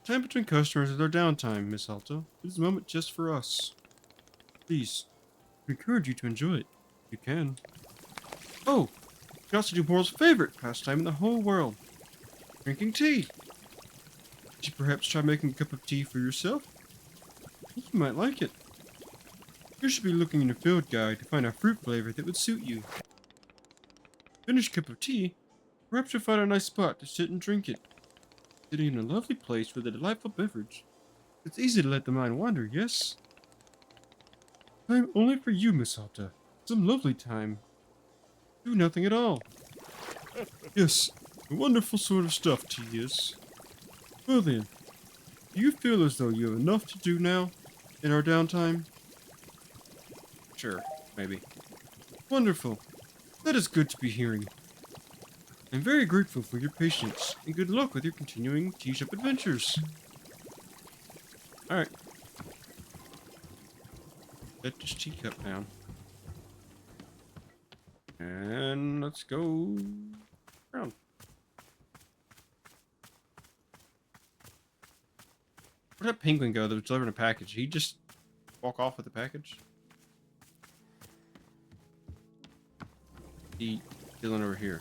Time between customers is our downtime, Miss Alta. It is a moment just for us. Please, I encourage you to enjoy it. You can. Oh, you can also do Boral's favorite pastime in the whole world. Drinking tea. Would you perhaps try making a cup of tea for yourself? I think you might like it. You should be looking in your field guide to find a fruit flavor that would suit you. Finish a cup of tea, perhaps you'll find a nice spot to sit and drink it. Sitting in a lovely place with a delightful beverage. It's easy to let the mind wander, yes? Time only for you, Miss Alta. Some lovely time. Do nothing at all. Yes, a wonderful sort of stuff tea is. Well then, do you feel as though you have enough to do now, in our downtime? Sure, maybe. Wonderful. That is good to be hearing. I'm very grateful for your patience, and good luck with your continuing teacup adventures. Alright. Set this teacup down. And let's go around. Where'd that penguin go that was delivering a package? He just walk off with the package? He chilling over here.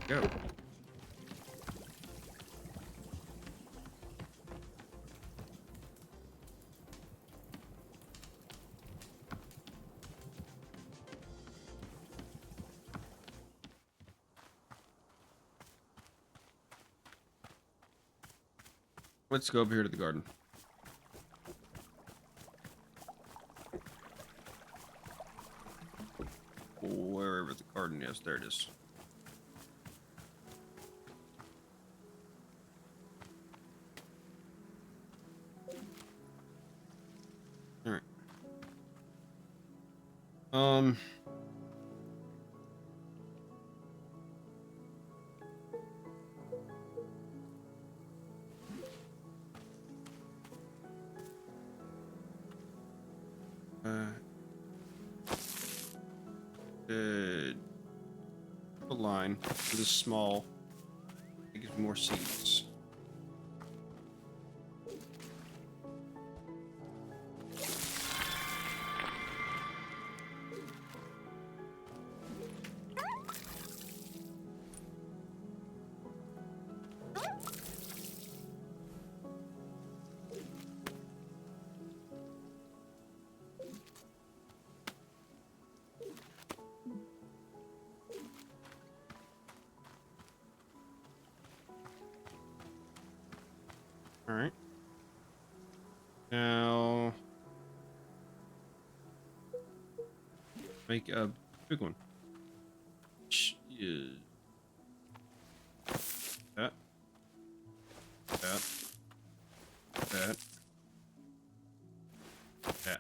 Go. Let's go over here to the garden. Wherever the garden is, there it is. All right. A line for this small. It gives me more seeds. All right. Now make a big one. Which is that, that, that, that.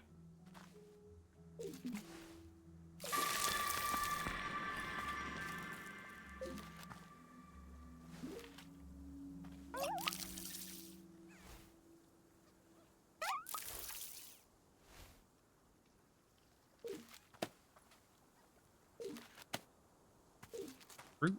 Fruit.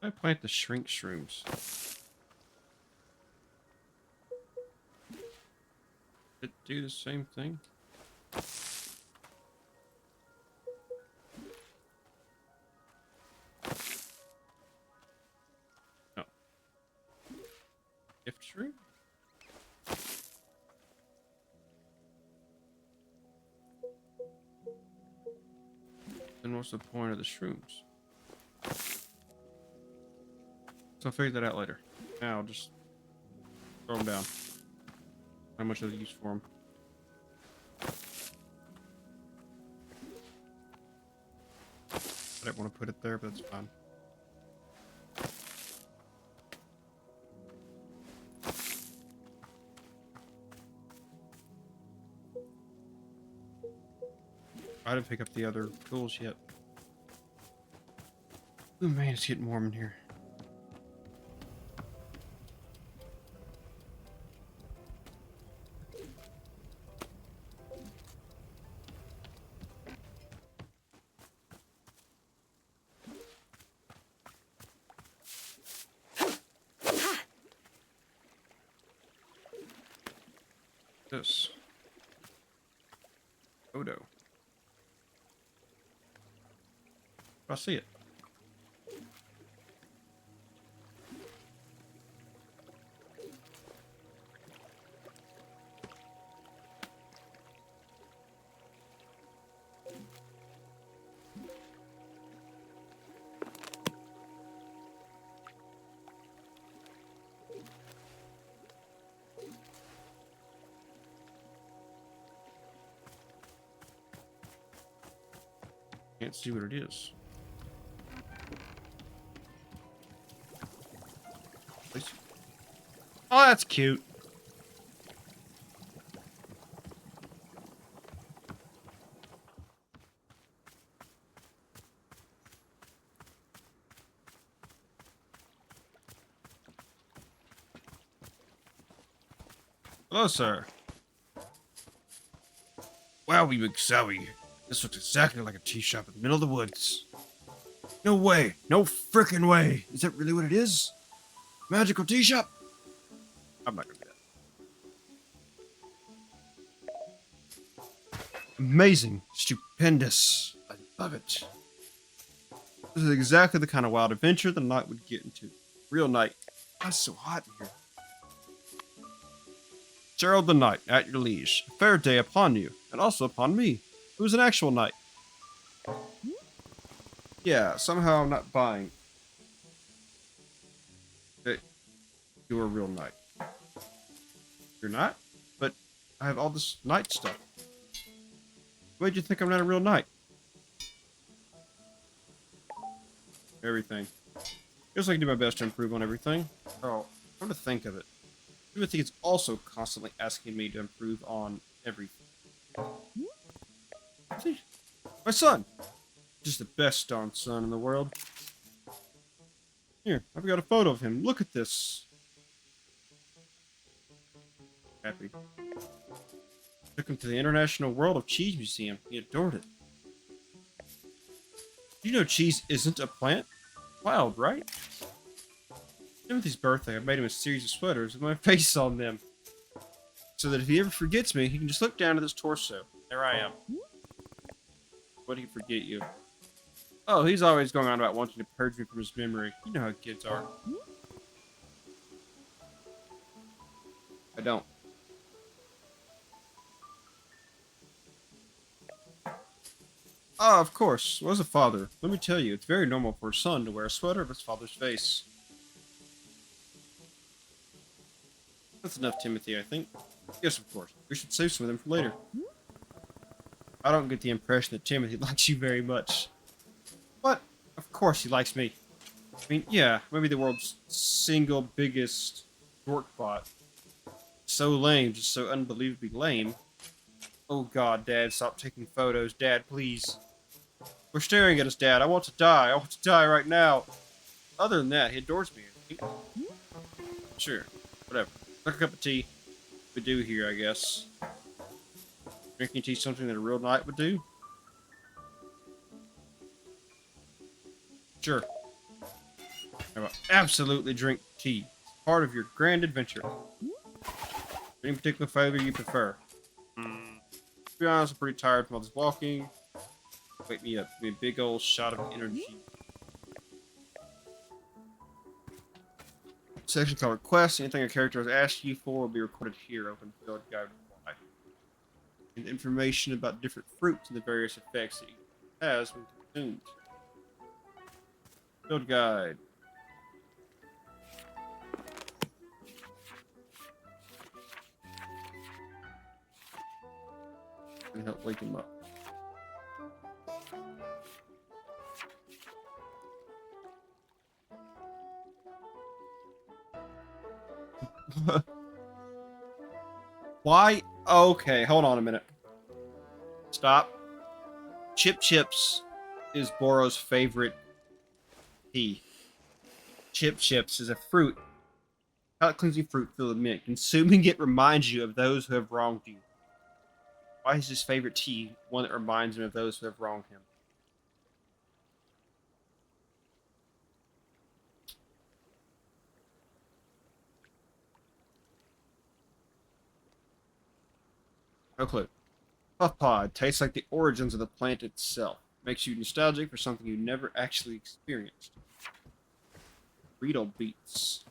I plant the shrink shrooms. Did it do the same thing? No. Gift shroom? Then what's the point of the shrooms? So I'll figure that out later. Now I'll just throw them down. How much of the use for them? I didn't want to put it there, but that's fine. I didn't pick up the other tools yet. Oh man, it's getting warm in here. This. Odo. I see it. Can't see what it is. Oh, that's cute. Hello, sir. Wowie McSowie. This looks exactly like a tea shop in the middle of the woods. No way. No frickin' way. Is that really what it is? Magical tea shop? I'm not gonna do that. Amazing. Stupendous. I love it. This is exactly the kind of wild adventure the knight would get into. Real knight. Why is it so hot in here? Gerald the Knight, at your liege. A fair day upon you, and also upon me, who is an actual knight. Yeah, somehow I'm not buying that you're a real knight. You're not? But I have all this knight stuff. What made you think I'm not a real knight? Everything. Guess I can do my best to improve on everything. Oh, come to think of it. Timothy is also constantly asking me to improve on everything. See? My son! Just the best darn son in the world. Here, I've got a photo of him. Look at this. Happy. Took him to the International World of Cheese Museum. He adored it. Do you know cheese isn't a plant? Wild, right? Timothy's birthday, I made him a series of sweaters with my face on them. So that if he ever forgets me, he can just look down at his torso. There I am. What did he forget you? Oh, he's always going on about wanting to purge me from his memory. You know how kids are. I don't. Ah, of course. Was a father. Let me tell you, it's very normal for a son to wear a sweater of his father's face. That's enough, Timothy, I think. Yes, of course. We should save some of them for later. I don't get the impression that Timothy likes you very much. But, of course he likes me. I mean, yeah, maybe the world's single biggest dork bot. So lame, just so unbelievably lame. Oh god, Dad, stop taking photos. Dad, please. We're staring at us, Dad. I want to die. I want to die right now. Other than that, he adores me. Sure, whatever. Like a cup of tea. We do here, I guess. Drinking tea something that a real knight would do? Sure. How about absolutely drink tea? It's part of your grand adventure. Any particular flavor you prefer? To be honest, I'm pretty tired from all this walking. Wake me up. Give me a big old shot of energy. Section called Requests. Anything a character has asked you for will be recorded here. Open field guide reply. And information about different fruits and the various effects that each has when consumed. Field guide. And help wake him up. Why? Okay, hold on a minute. Stop. Chip Chips is Boro's favorite tea. Chip Chips is a fruit. Palate cleansing fruit filled with mint. Consuming it reminds you of those who have wronged you. Why is his favorite tea one that reminds him of those who have wronged him? No clue. Puff Pod tastes like the origins of the plant itself. Makes you nostalgic for something you never actually experienced. Beetle Beats.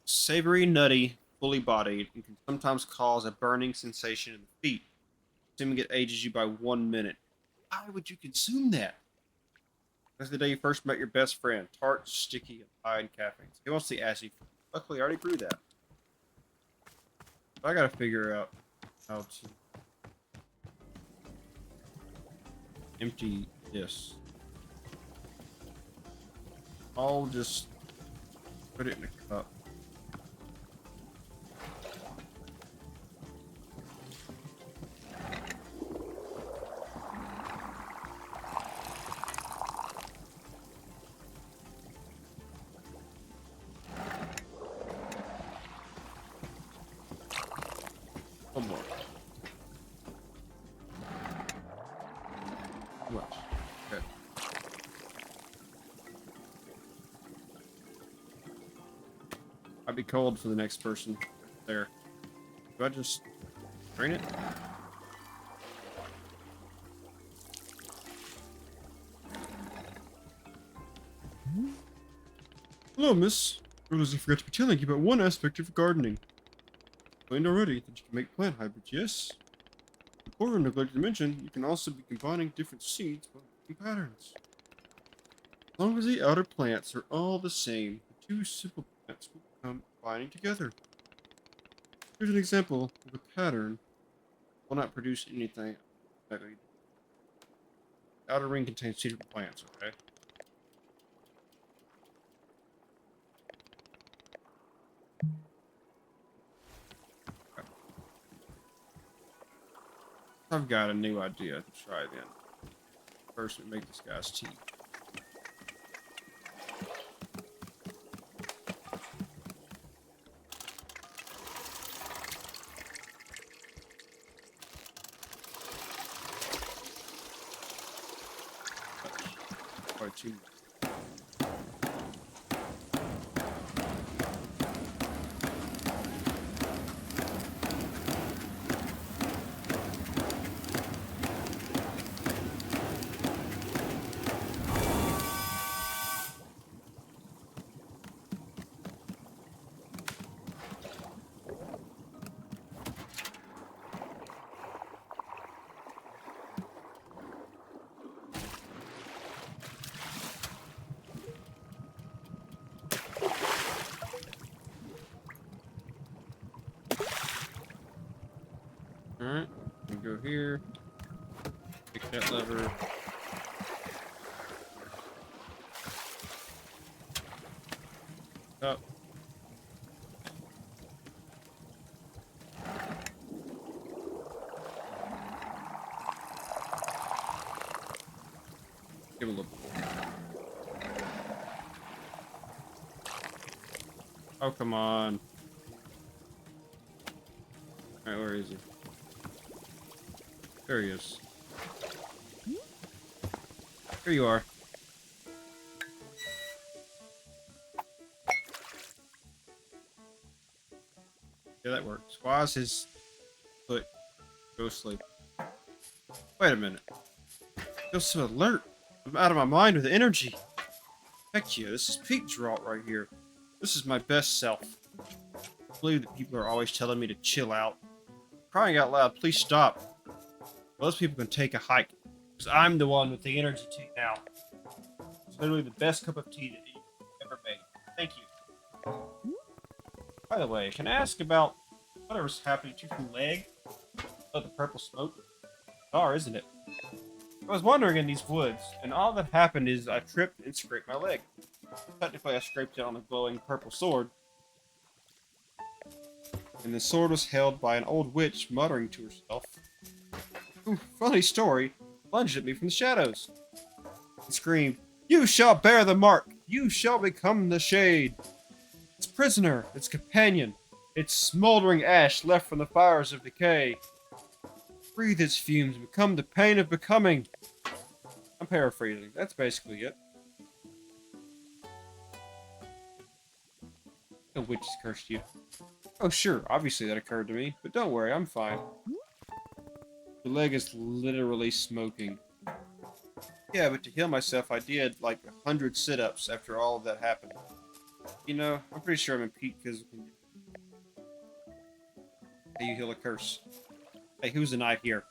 Savory, nutty, fully bodied, and can sometimes cause a burning sensation in the feet, assuming it ages you by 1 minute. Why would you consume that? That's the day you first met your best friend. Tart, sticky, and high in caffeine. He wants the acid. Luckily, I already grew that. I gotta figure out how to... Empty this. I'll just put it in a cup. One more. Too much. Okay. I'd be cold for the next person. There. Do I just drain it? Hello, miss. I realize I forgot to be telling you about one aspect of gardening. Explained already that you can make plant hybrids, yes? Or, neglected to mention, you can also be combining different seeds by making patterns. As long as the outer plants are all the same, the two simple plants will become combining together. Here's an example of a pattern. Will not produce anything. The outer ring contains suitable plants, okay? I've got a new idea to try then. First, we make this guy's tea. Probably too much. Alright, we go here. Pick that lever. Up. Give a little pull. Oh, come on. Alright, where is he? There he is. Here you are. Yeah, that works. Why is his foot go sleep? Wait a minute. I feel so alert. I'm out of my mind with energy. Heck yeah, this is peak drought right here. This is my best self. I believe that people are always telling me to chill out. Crying out loud, please stop. Those people can take a hike. Because I'm the one with the energy tea now. It's literally the best cup of tea that you've ever made. Thank you. By the way, can I ask about whatever's happening to your leg? Oh, the purple smoke? Bizarre, isn't it? I was wandering in these woods, and all that happened is I tripped and scraped my leg. Technically, I scraped it on a glowing purple sword. And the sword was held by an old witch muttering to herself. Ooh, funny story, plunged at me from the shadows. And screamed, "You shall bear the mark! You shall become the shade! Its prisoner, its companion, its smoldering ash left from the fires of decay. Breathe its fumes, become the pain of becoming." I'm paraphrasing. That's basically it. The witch has cursed you. Oh, sure. Obviously that occurred to me. But don't worry, I'm fine. The leg is literally smoking. Yeah, but to heal myself, I did like 100 sit-ups after all of that happened. You know, I'm pretty sure I'm in peak physical. Hey, you heal a curse. Hey, who's the knight here?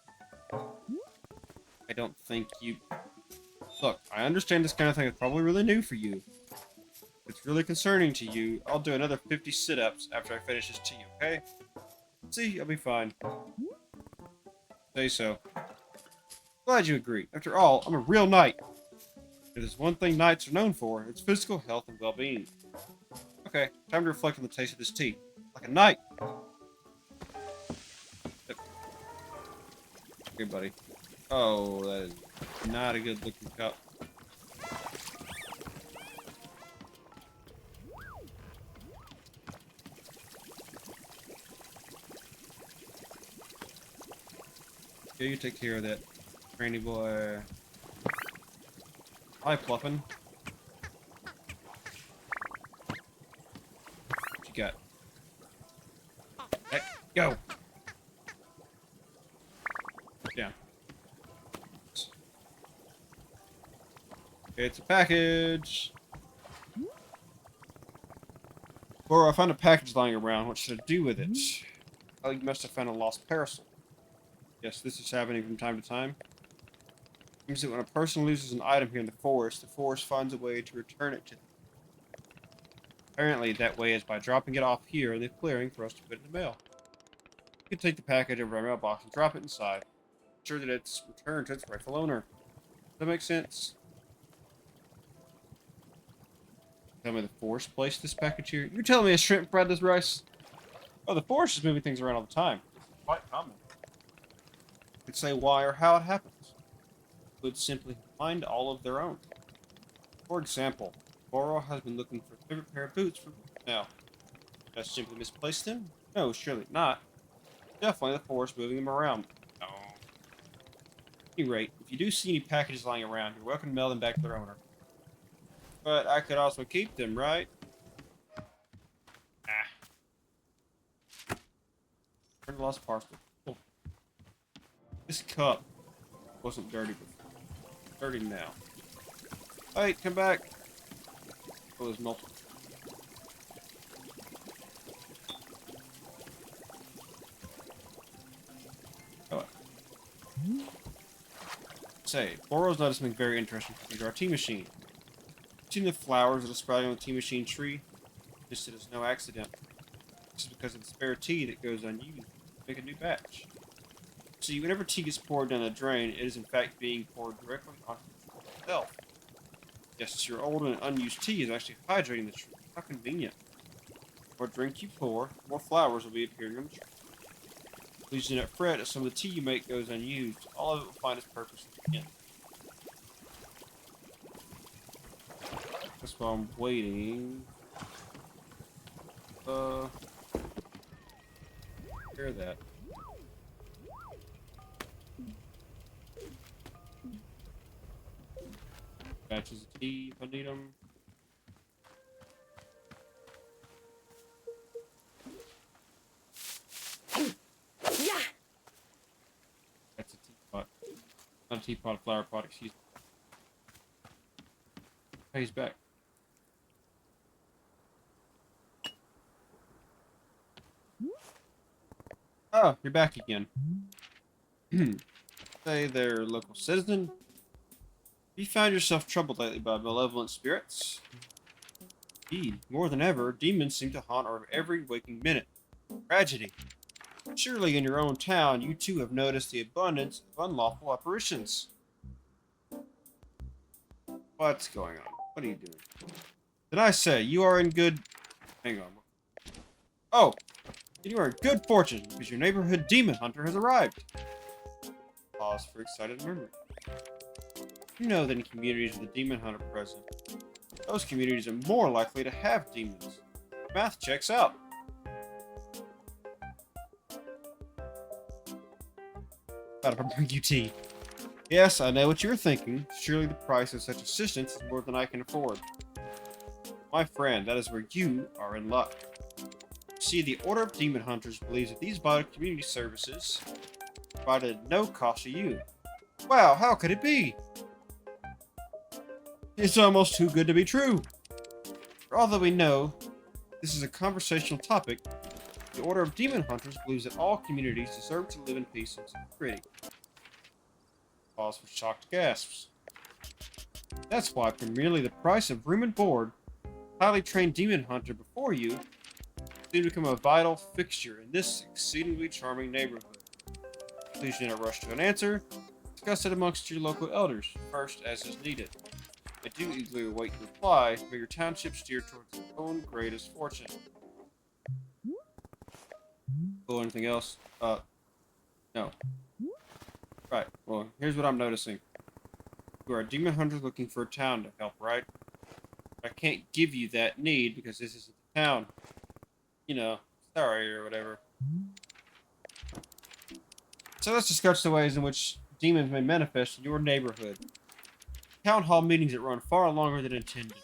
I don't think you... Look, I understand this kind of thing is probably really new for you. If it's really concerning to you, I'll do another 50 sit-ups after I finish this tea, okay? See, I'll be fine. Say so. Glad you agree. After all, I'm a real knight. If there's one thing knights are known for, it's physical health and well-being. Okay, time to reflect on the taste of this tea. Like a knight. Okay, buddy. Oh, that is not a good looking cup. Okay, you take care of that, granny boy. Hi, Pluffin. What you got? Hey, go! Down. Okay, it's a package. Or I found a package lying around. What should I do with it? Oh, you must have found a lost parcel. Yes, this is happening from time to time. Seems that when a person loses an item here in the forest finds a way to return it to them. Apparently, that way is by dropping it off here in the clearing for us to put in the mail. You can take the package over to our mailbox and drop it inside. Ensure that it's returned to its rightful owner. Does that make sense? Tell me the forest placed this package here. You're telling me a shrimp fried this rice? Oh, the forest is moving things around all the time. This is quite common. You could say why or how it happens. It would simply find all of their own. For example, Boro has been looking for a favorite pair of boots for weeks now. Did I simply misplace them? No, surely not. Definitely the forest moving them around. No. At any rate, if you do see any packages lying around, you're welcome to mail them back to their owner. But I could also keep them, right? Ah. Turn the lost parcel. Oh. This cup wasn't dirty before. Dirty now. Wait, come back. Oh, there's multiple. Oh. Say, Boro's noticed something very interesting to our tea machine. Seen the flowers that are sprouting on the tea machine tree? Just it is no accident. This is because of the spare tea that goes unused. Make a new batch. See, whenever tea gets poured down the drain, it is in fact being poured directly onto the tree itself. Yes, your old and unused tea is actually hydrating the tree. How convenient. The more drink you pour, the more flowers will be appearing on the tree. Please do not fret if some of the tea you make goes unused. All of it will find its purpose in the end. That's why I'm waiting. Hear that. Batches of tea if I need them. Yeah. That's a teapot. Not a teapot, a flower pot, excuse me. Hey, he's back. Oh, you're back again. Say there, local citizen. You found yourself troubled lately by malevolent spirits? Indeed, more than ever, demons seem to haunt our every waking minute. Tragedy. Surely in your own town, you too have noticed the abundance of unlawful apparitions. What's going on? What are you doing? Did I say you are in good... Hang on. Oh! You are in good fortune, because your neighborhood demon hunter has arrived. Pause for excited murmur. You know that in communities with a demon hunter present, those communities are more likely to have demons. Math checks out. Thought I'd bring you tea. Yes, I know what you're thinking. Surely the price of such assistance is more than I can afford. My friend, that is where you are in luck. See, the Order of Demon Hunters believes that these vital community services provided at no cost to you. Wow, how could it be? It's almost too good to be true. For all that we know, this is a conversational topic. The Order of Demon Hunters believes that all communities deserve to live in peace and security. Pause for shocked gasps. That's why, for merely the price of room and board, a highly trained demon hunter before you soon become a vital fixture in this exceedingly charming neighborhood. Please do not rush to an answer. discuss it amongst your local elders, first as is needed. I do eagerly await your reply. May your township steer towards its own greatest fortune. Oh, anything else? No. Right, well, here's what I'm noticing. You are a demon hunter looking for a town to help, right? I can't give you that need because this isn't the town. You know, sorry or whatever. So let's discuss the ways in which demons may manifest in your neighborhood. Town hall meetings that run far longer than intended.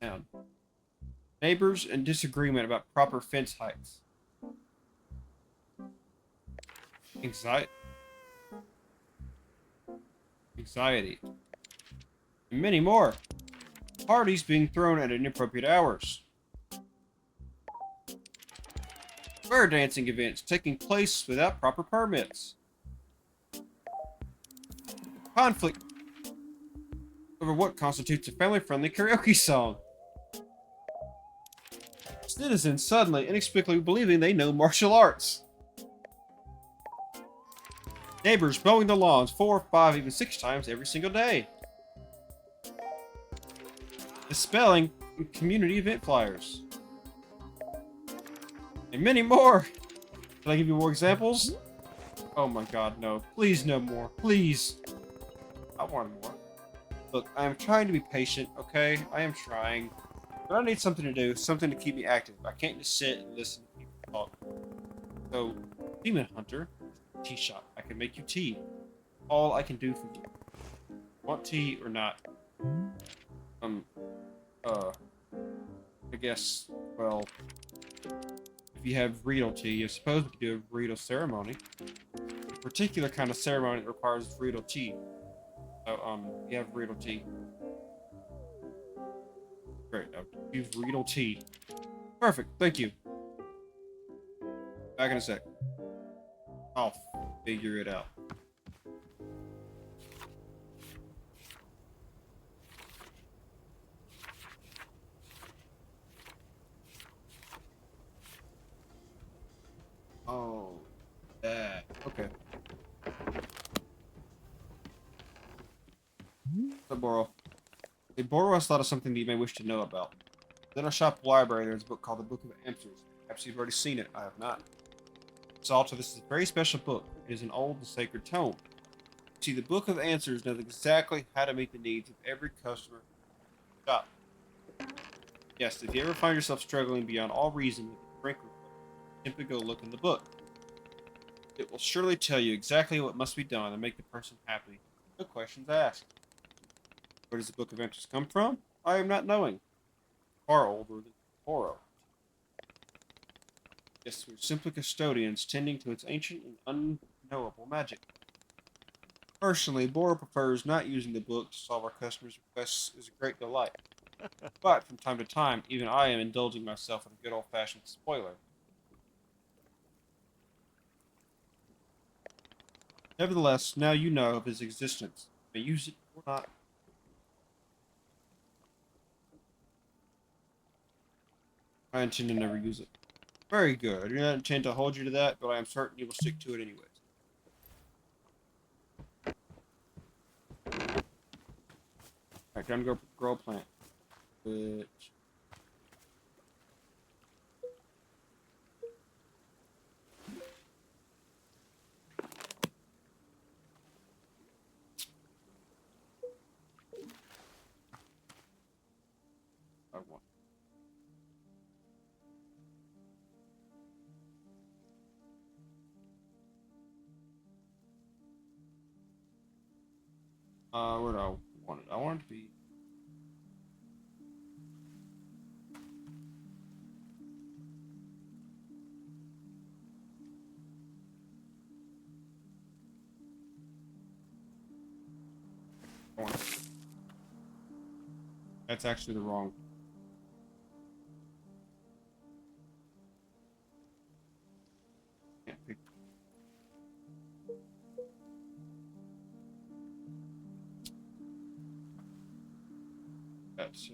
Town. Neighbors and disagreement about proper fence heights. Anxiety. And many more. Parties being thrown at inappropriate hours. Square dancing events taking place without proper permits. Conflict over what constitutes a family-friendly karaoke song. Citizens suddenly, inexplicably believing they know martial arts. Neighbors mowing the lawns 4, 5, even 6 times every single day. Dispelling community event flyers. And many more. Can I give you more examples? Oh my god, no. Please no more. Please. I want more. Look, I am trying to be patient, okay? I am trying. But I need something to do, something to keep me active. I can't just sit and listen to people talk. So, Demon Hunter, tea shop. I can make you tea. All I can do for you. Want tea or not? I guess, well, if you have Riedel tea, I suppose we could do a Riedel ceremony. A particular kind of ceremony that requires Riedel tea. So, you have Riedel tea. Great, I'll use Riedel tea. Perfect, thank you. Back in a sec. I'll figure it out. Oh, that. Okay. So, Boro. A Boro has thought of something that you may wish to know about. Within our shop library, there's a book called the Book of Answers. Perhaps you've already seen it. I have not. Salter, this is a very special book. It is an old and sacred tome. See, the Book of Answers knows exactly how to meet the needs of every customer in the shop. Yes, if you ever find yourself struggling beyond all reason with a drink request, simply go look in the book. It will surely tell you exactly what must be done to make the person happy. No questions asked. Where does the Book of Answers come from? I am not knowing. Far older than Boro. Yes, we're simply custodians tending to its ancient and unknowable magic. Personally, Boro prefers not using the book to solve our customers' requests is a great delight. But from time to time, even I am indulging myself in a good old-fashioned spoiler. Nevertheless, now you know of his existence. You may use it or not. I intend to never use it. Very good. I do not intend to hold you to that, but I am certain you will stick to it anyways. Alright, time to go grow a plant. Which... I want. Where do I want it? I want it to be... I want it. That's actually the wrong... Can't pick... That's,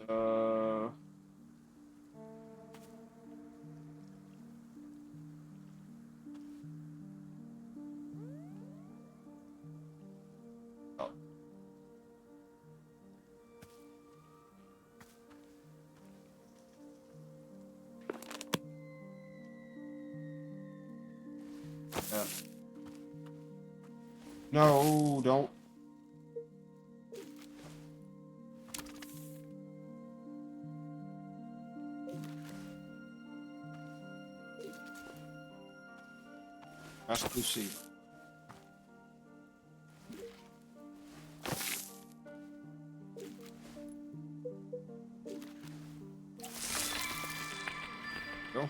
No, don't. That's Lucy. Go.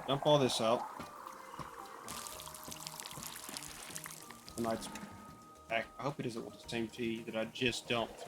Dump all this out. Tonight's back. I hope it isn't with the same tea that I just dumped.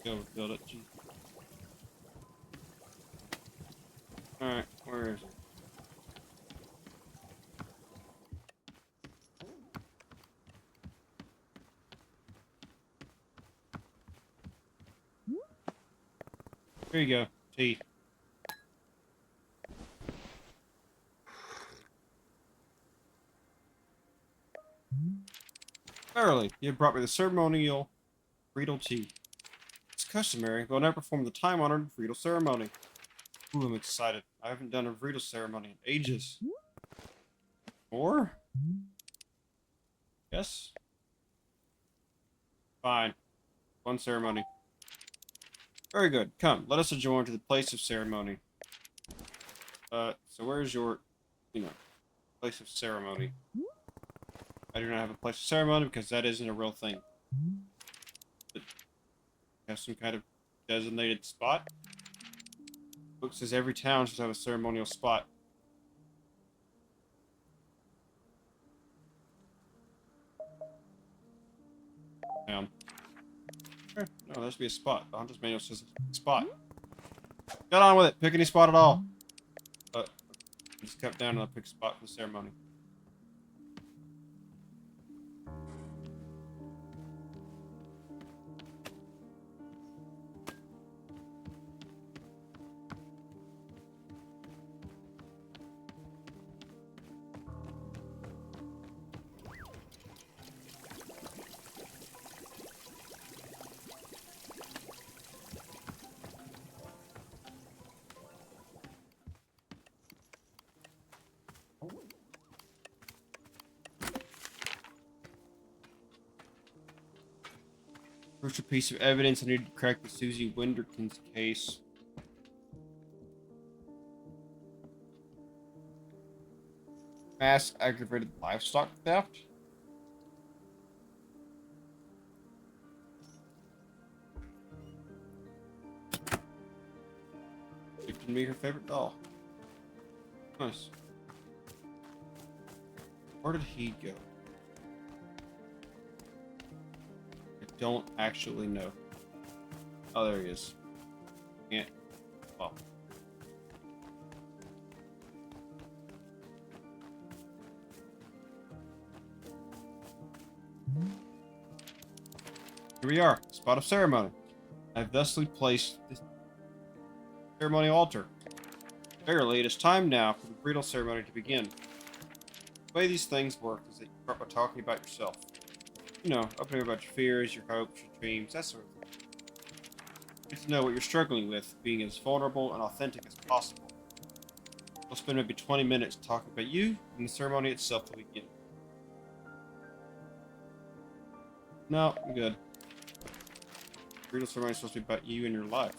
Go build it. Alright, where is it? Here you go. Tea. Verily, you have brought me the ceremonial Friedel tea. It's customary, but I'll never perform the time-honored Friedel ceremony. Ooh, I'm excited. I haven't done a Friedel ceremony in ages. Or? Yes? Fine. One ceremony. Very good. Come, let us adjourn to the place of ceremony. So where's your, place of ceremony? I do not have a place of ceremony because that isn't a real thing. But have some kind of designated spot? Book says every town should have a ceremonial spot. Town. Sure. No, there should be a spot. The Hunter's Manual says spot. Get on with it. Pick any spot at all. Just cut down and I'll pick a spot for the ceremony. Crucial piece of evidence I need to crack the Susie Winderkins case. Mass aggravated livestock theft? Gifted me her favorite doll. Nice. Where did he go? I don't actually know. Oh, there he is. Can't. Oh. Here we are, spot of ceremony. I have thusly placed this ceremonial altar. Verily, it is time now for the bridal ceremony to begin. The way these things work is that you start by talking about yourself. You know, opening about your fears, your hopes, your dreams, that sort of thing. Get to know what you're struggling with, being as vulnerable and authentic as possible. We'll spend maybe 20 minutes talking about you, and the ceremony itself will begin. No, I'm good. The bridal ceremony is supposed to be about you and your life.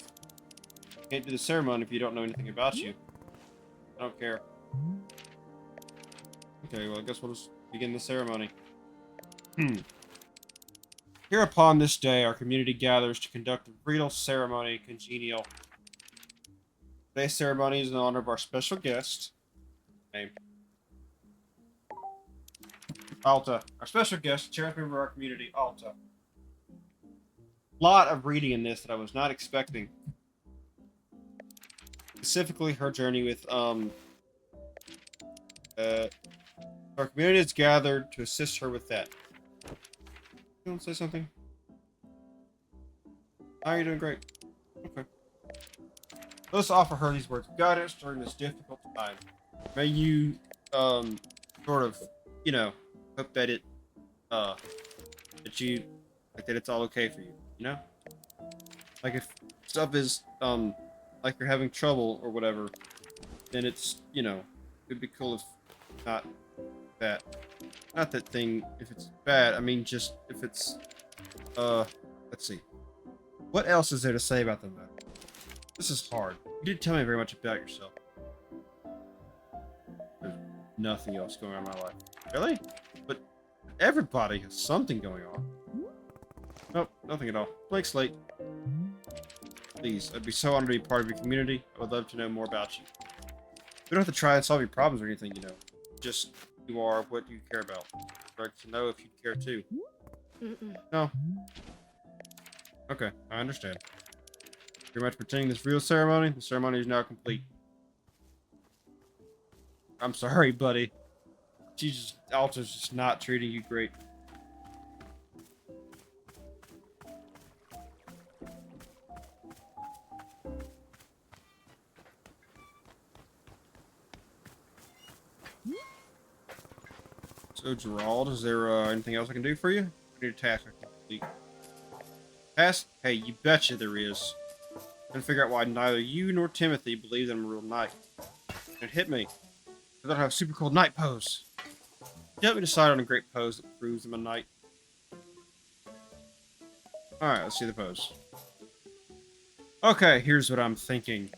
You can't do the ceremony if you don't know anything about you. I don't care. Okay, well, I guess we'll just begin the ceremony. Here upon this day, our community gathers to conduct a bridal ceremony congenial. Today's ceremony is in honor of our special guest. Name. Alta. Our special guest, cherished member of our community, Alta. Lot of reading in this that I was not expecting. Specifically, her journey with, our community is gathered to assist her with that. You want to say something? How are you doing? Great. Okay. Let's offer her these words of guidance during this difficult time. May you, sort of, you know, hope that it, that you, like, that it's all okay for you, you know? Like, if stuff is, like you're having trouble or whatever, then it's, you know, it'd be cool if not that. Not that thing, if it's bad, I mean, just if it's, let's see. What else is there to say about them, though? This is hard. You didn't tell me very much about yourself. There's nothing else going on in my life. Really? But everybody has something going on. Nope, nothing at all. Blank slate. Please, I'd be so honored to be part of your community. I would love to know more about you. We don't have to try and solve your problems or anything, you know. Just you are, what you care about. I'd like to know if you care too. No. Okay, I understand. Very much pretending this real ceremony. The ceremony is now complete. I'm sorry, buddy. Alta's just not treating you great. So, Gerald, is there anything else I can do for you? I need a task I can complete. Task? Hey, you betcha there is. I'm trying to figure out why neither you nor Timothy believe that I'm a real knight. It hit me. I don't have a super cool knight pose. Can you help me decide on a great pose that proves I'm a knight? Alright, let's see the pose. Okay, here's what I'm thinking.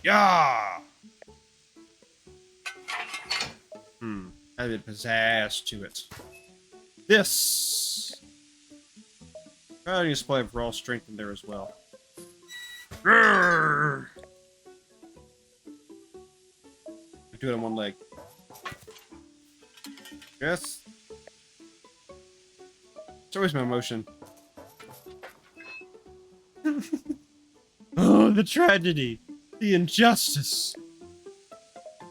Yeah! Had a bit of pizzazz to it. This! Try to display of raw strength in there as well. Grrr! Do it on one leg. Yes. It's always my emotion. Oh, the tragedy. The injustice.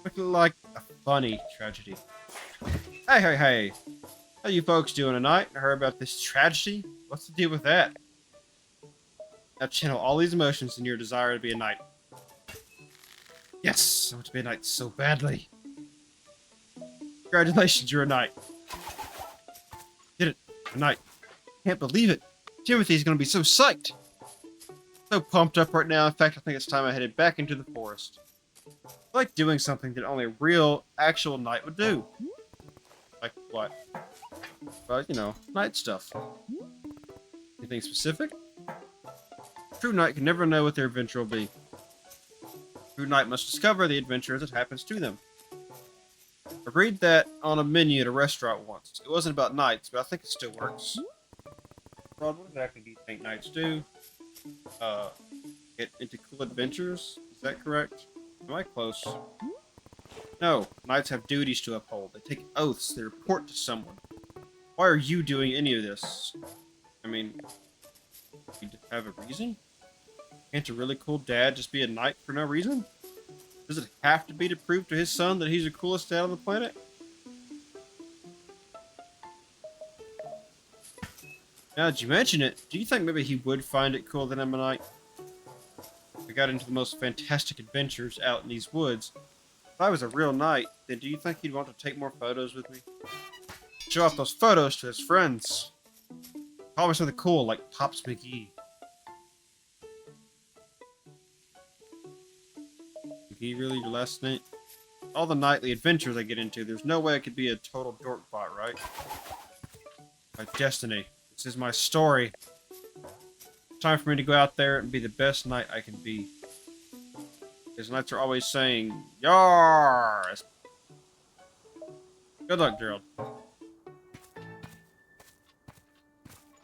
Looking like a funny tragedy. Hey, hey, hey. How you folks doing tonight? I heard about this tragedy. What's the deal with that? Now channel all these emotions in your desire to be a knight. Yes, I want to be a knight so badly. Congratulations, you're a knight. Did it. A knight. Can't believe it. Timothy's gonna be so psyched. So pumped up right now. In fact, I think it's time I headed back into the forest. I like doing something that only a real, actual knight would do. Like what? Well, you know, knight stuff. Anything specific? True knight can never know what their adventure will be. True knight must discover the adventure as it happens to them. I read that on a menu at a restaurant once. It wasn't about knights, but I think it still works. Rod, what exactly do you think knights do? Get into cool adventures? Is that correct? Am I close? No, knights have duties to uphold. They take oaths. They report to someone. Why are you doing any of this? I mean, you have a reason? Can't a really cool dad just be a knight for no reason? Does it have to be to prove to his son that he's the coolest dad on the planet? Now that you mention it, do you think maybe he would find it cool that I'm a knight? I got into the most fantastic adventures out in these woods. If I was a real knight, then do you think he'd want to take more photos with me? Show off those photos to his friends. Call me something cool like Pops McGee. McGee, really? Your last name? All the nightly adventures I get into, there's no way I could be a total dorkbot, right? My destiny. This is my story. It's time for me to go out there and be the best knight I can be. Because knights are always saying, "Yar!" Good luck, Gerald.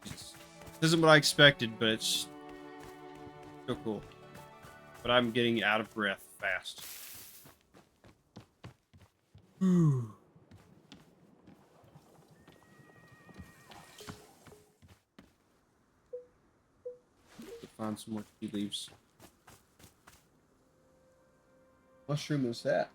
This isn't what I expected, but it's so cool. But I'm getting out of breath fast. Find some more tea leaves. Mushroom is that?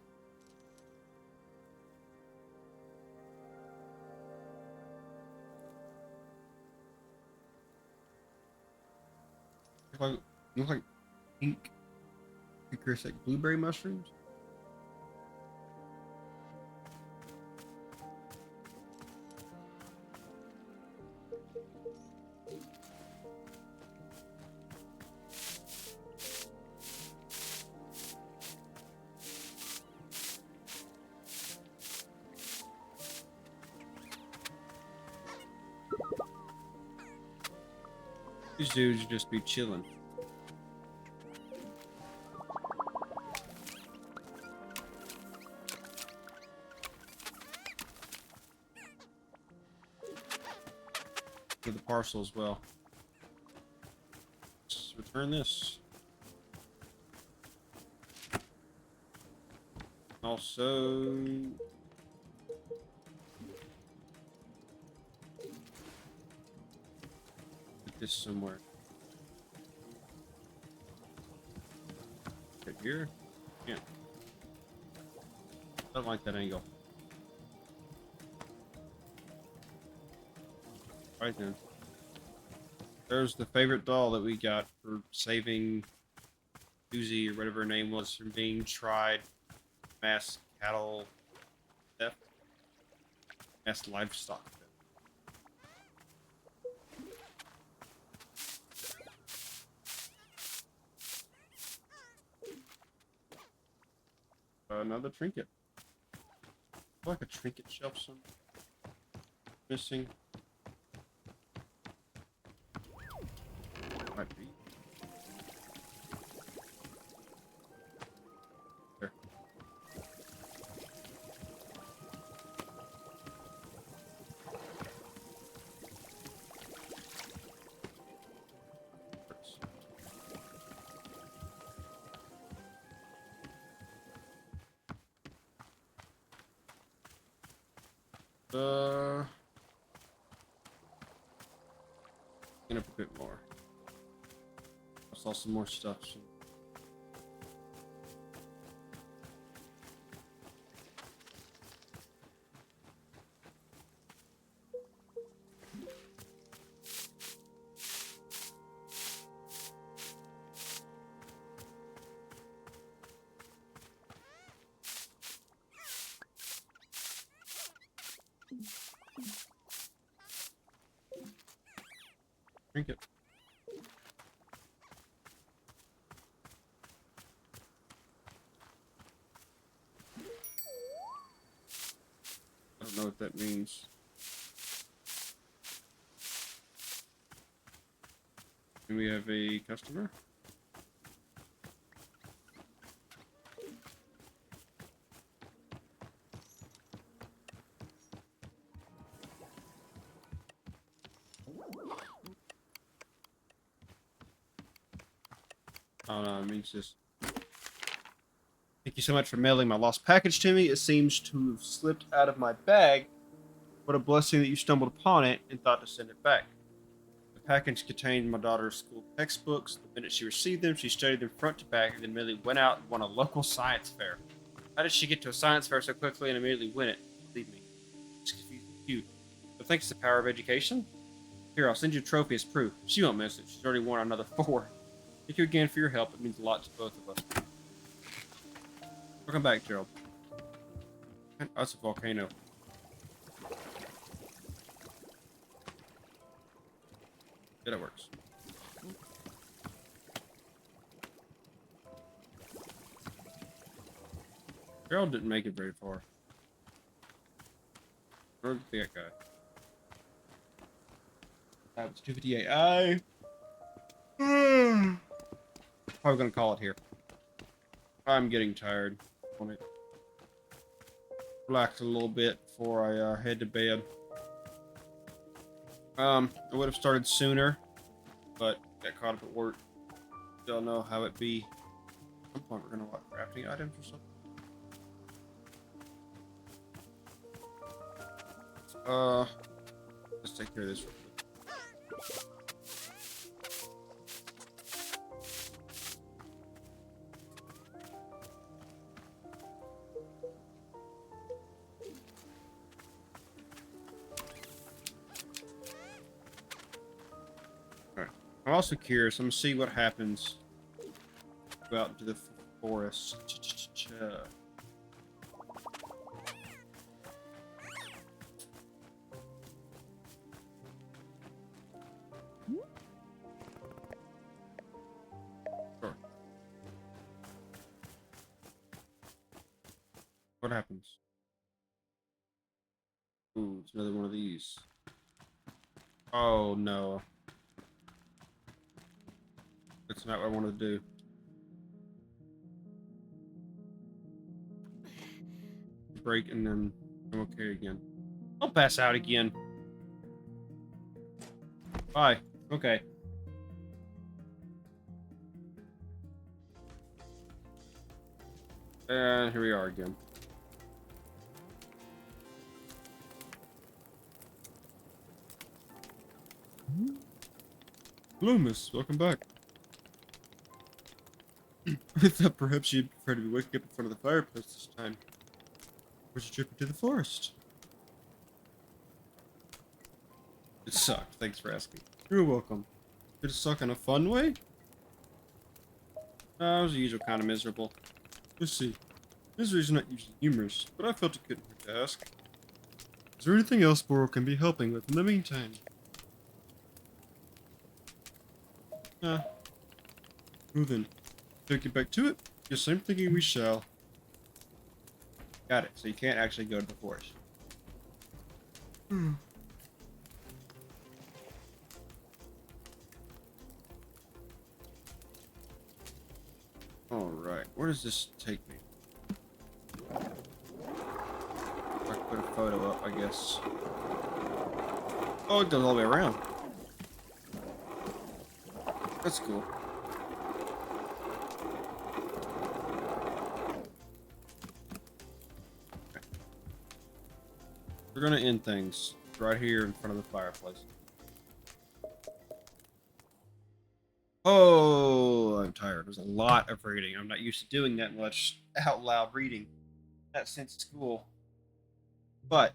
Look like pink, precursor like blueberry mushrooms. These dudes just be chilling. For the parcel as well. Let's return this. Also, put this somewhere. Right here? Yeah. I don't like that angle. Right then. There's the favorite doll that we got for saving Susie or whatever her name was from being tried. Mass cattle theft. Mass livestock theft. Another trinket. Like a trinket shelf somewhere. Missing. Might be. There. Gonna put a bit more. I saw some more stuff. So. Drink it. I don't know what that means. Do we have a customer? Oh no, it means just thank you so much for mailing my lost package to me. It seems to have slipped out of my bag. What a blessing that you stumbled upon it and thought to send it back. The package contained my daughter's school textbooks. The minute she received them, she studied them front to back and then immediately went out and won a local science fair. How did she get to a science fair so quickly and immediately win it? Believe me, it's confusing cute. But thanks to the power of education. Here, I'll send you a trophy as proof. She won't miss it. She's already won another 4. Thank you again for your help. It means a lot to both of us. Welcome back, Gerald. Oh, that's a volcano. Yeah, that works. Gerald didn't make it very far. Where's that guy? That was 258. Probably gonna call it here. I'm getting tired. I want to relax a little bit before I head to bed. I would have started sooner, but got caught up at work. Don't know how it be. At some point we're gonna want crafting items or something. Let's take care of this real quick. I'm also curious. I'm gonna see what happens. Go out into the forest. Sure. What happens? Ooh, it's another one of these. Oh no. That's not what I wanted to do. Break and then I'm okay again. I'll pass out again. Bye. Okay. And here we are again. Hello, miss. Welcome back. I thought perhaps you'd prefer to be waking up in front of the fireplace this time. Where's your trip into the forest? It sucked. Thanks for asking. You're welcome. Did it suck in a fun way? It was the usual kind of miserable. Let's see. Misery's not usually humorous, but I felt it couldn't hurt to ask. Is there anything else Boro can be helping with in the meantime? Well then. To get back to it, guess I'm thinking we shall. Got it. So you can't actually go to the forest. Alright, where does this take me? I can put a photo up, I guess. Oh, it goes all the way around. That's cool. We're gonna end things right here in front of the fireplace. Oh, I'm tired. There's a lot of reading. I'm not used to doing that much out loud reading. That since school. But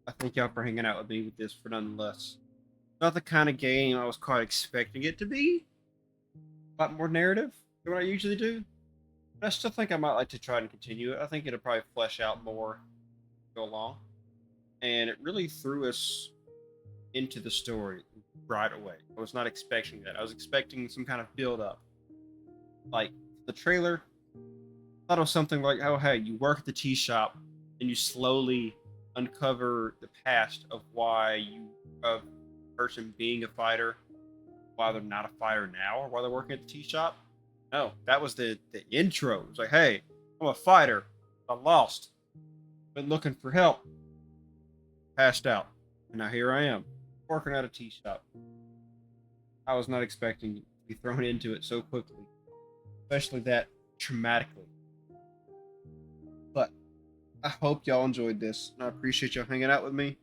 I thank y'all for hanging out with me with this for nonetheless. Not the kind of game I was quite expecting it to be. A lot more narrative than what I usually do. But I still think I might like to try and continue it. I think it'll probably flesh out more go along. And it really threw us into the story right away. I was not expecting that. I was expecting some kind of build up. Like the trailer, I thought it was something like, oh hey, you work at the tea shop and you slowly uncover the past of why you of person being a fighter, why they're not a fighter now, or why they're working at the tea shop. No, that was the intro. It was like, hey, I'm a fighter. I lost. Been looking for help. Passed out. And now here I am, working at a tea shop. I was not expecting to be thrown into it so quickly. Especially that traumatically. I hope y'all enjoyed this, and I appreciate y'all hanging out with me.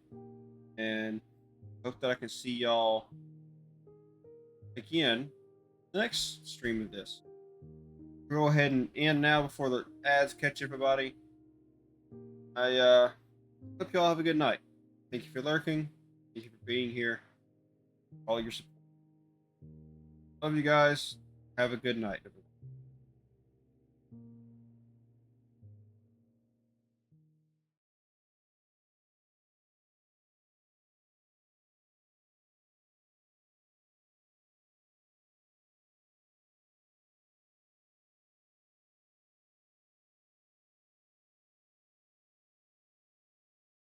And hope that I can see y'all again the next stream of this. Go ahead and end now before the ads catch everybody. I hope y'all have a good night. Thank you for lurking. Thank you for being here. All your support. Love you guys. Have a good night.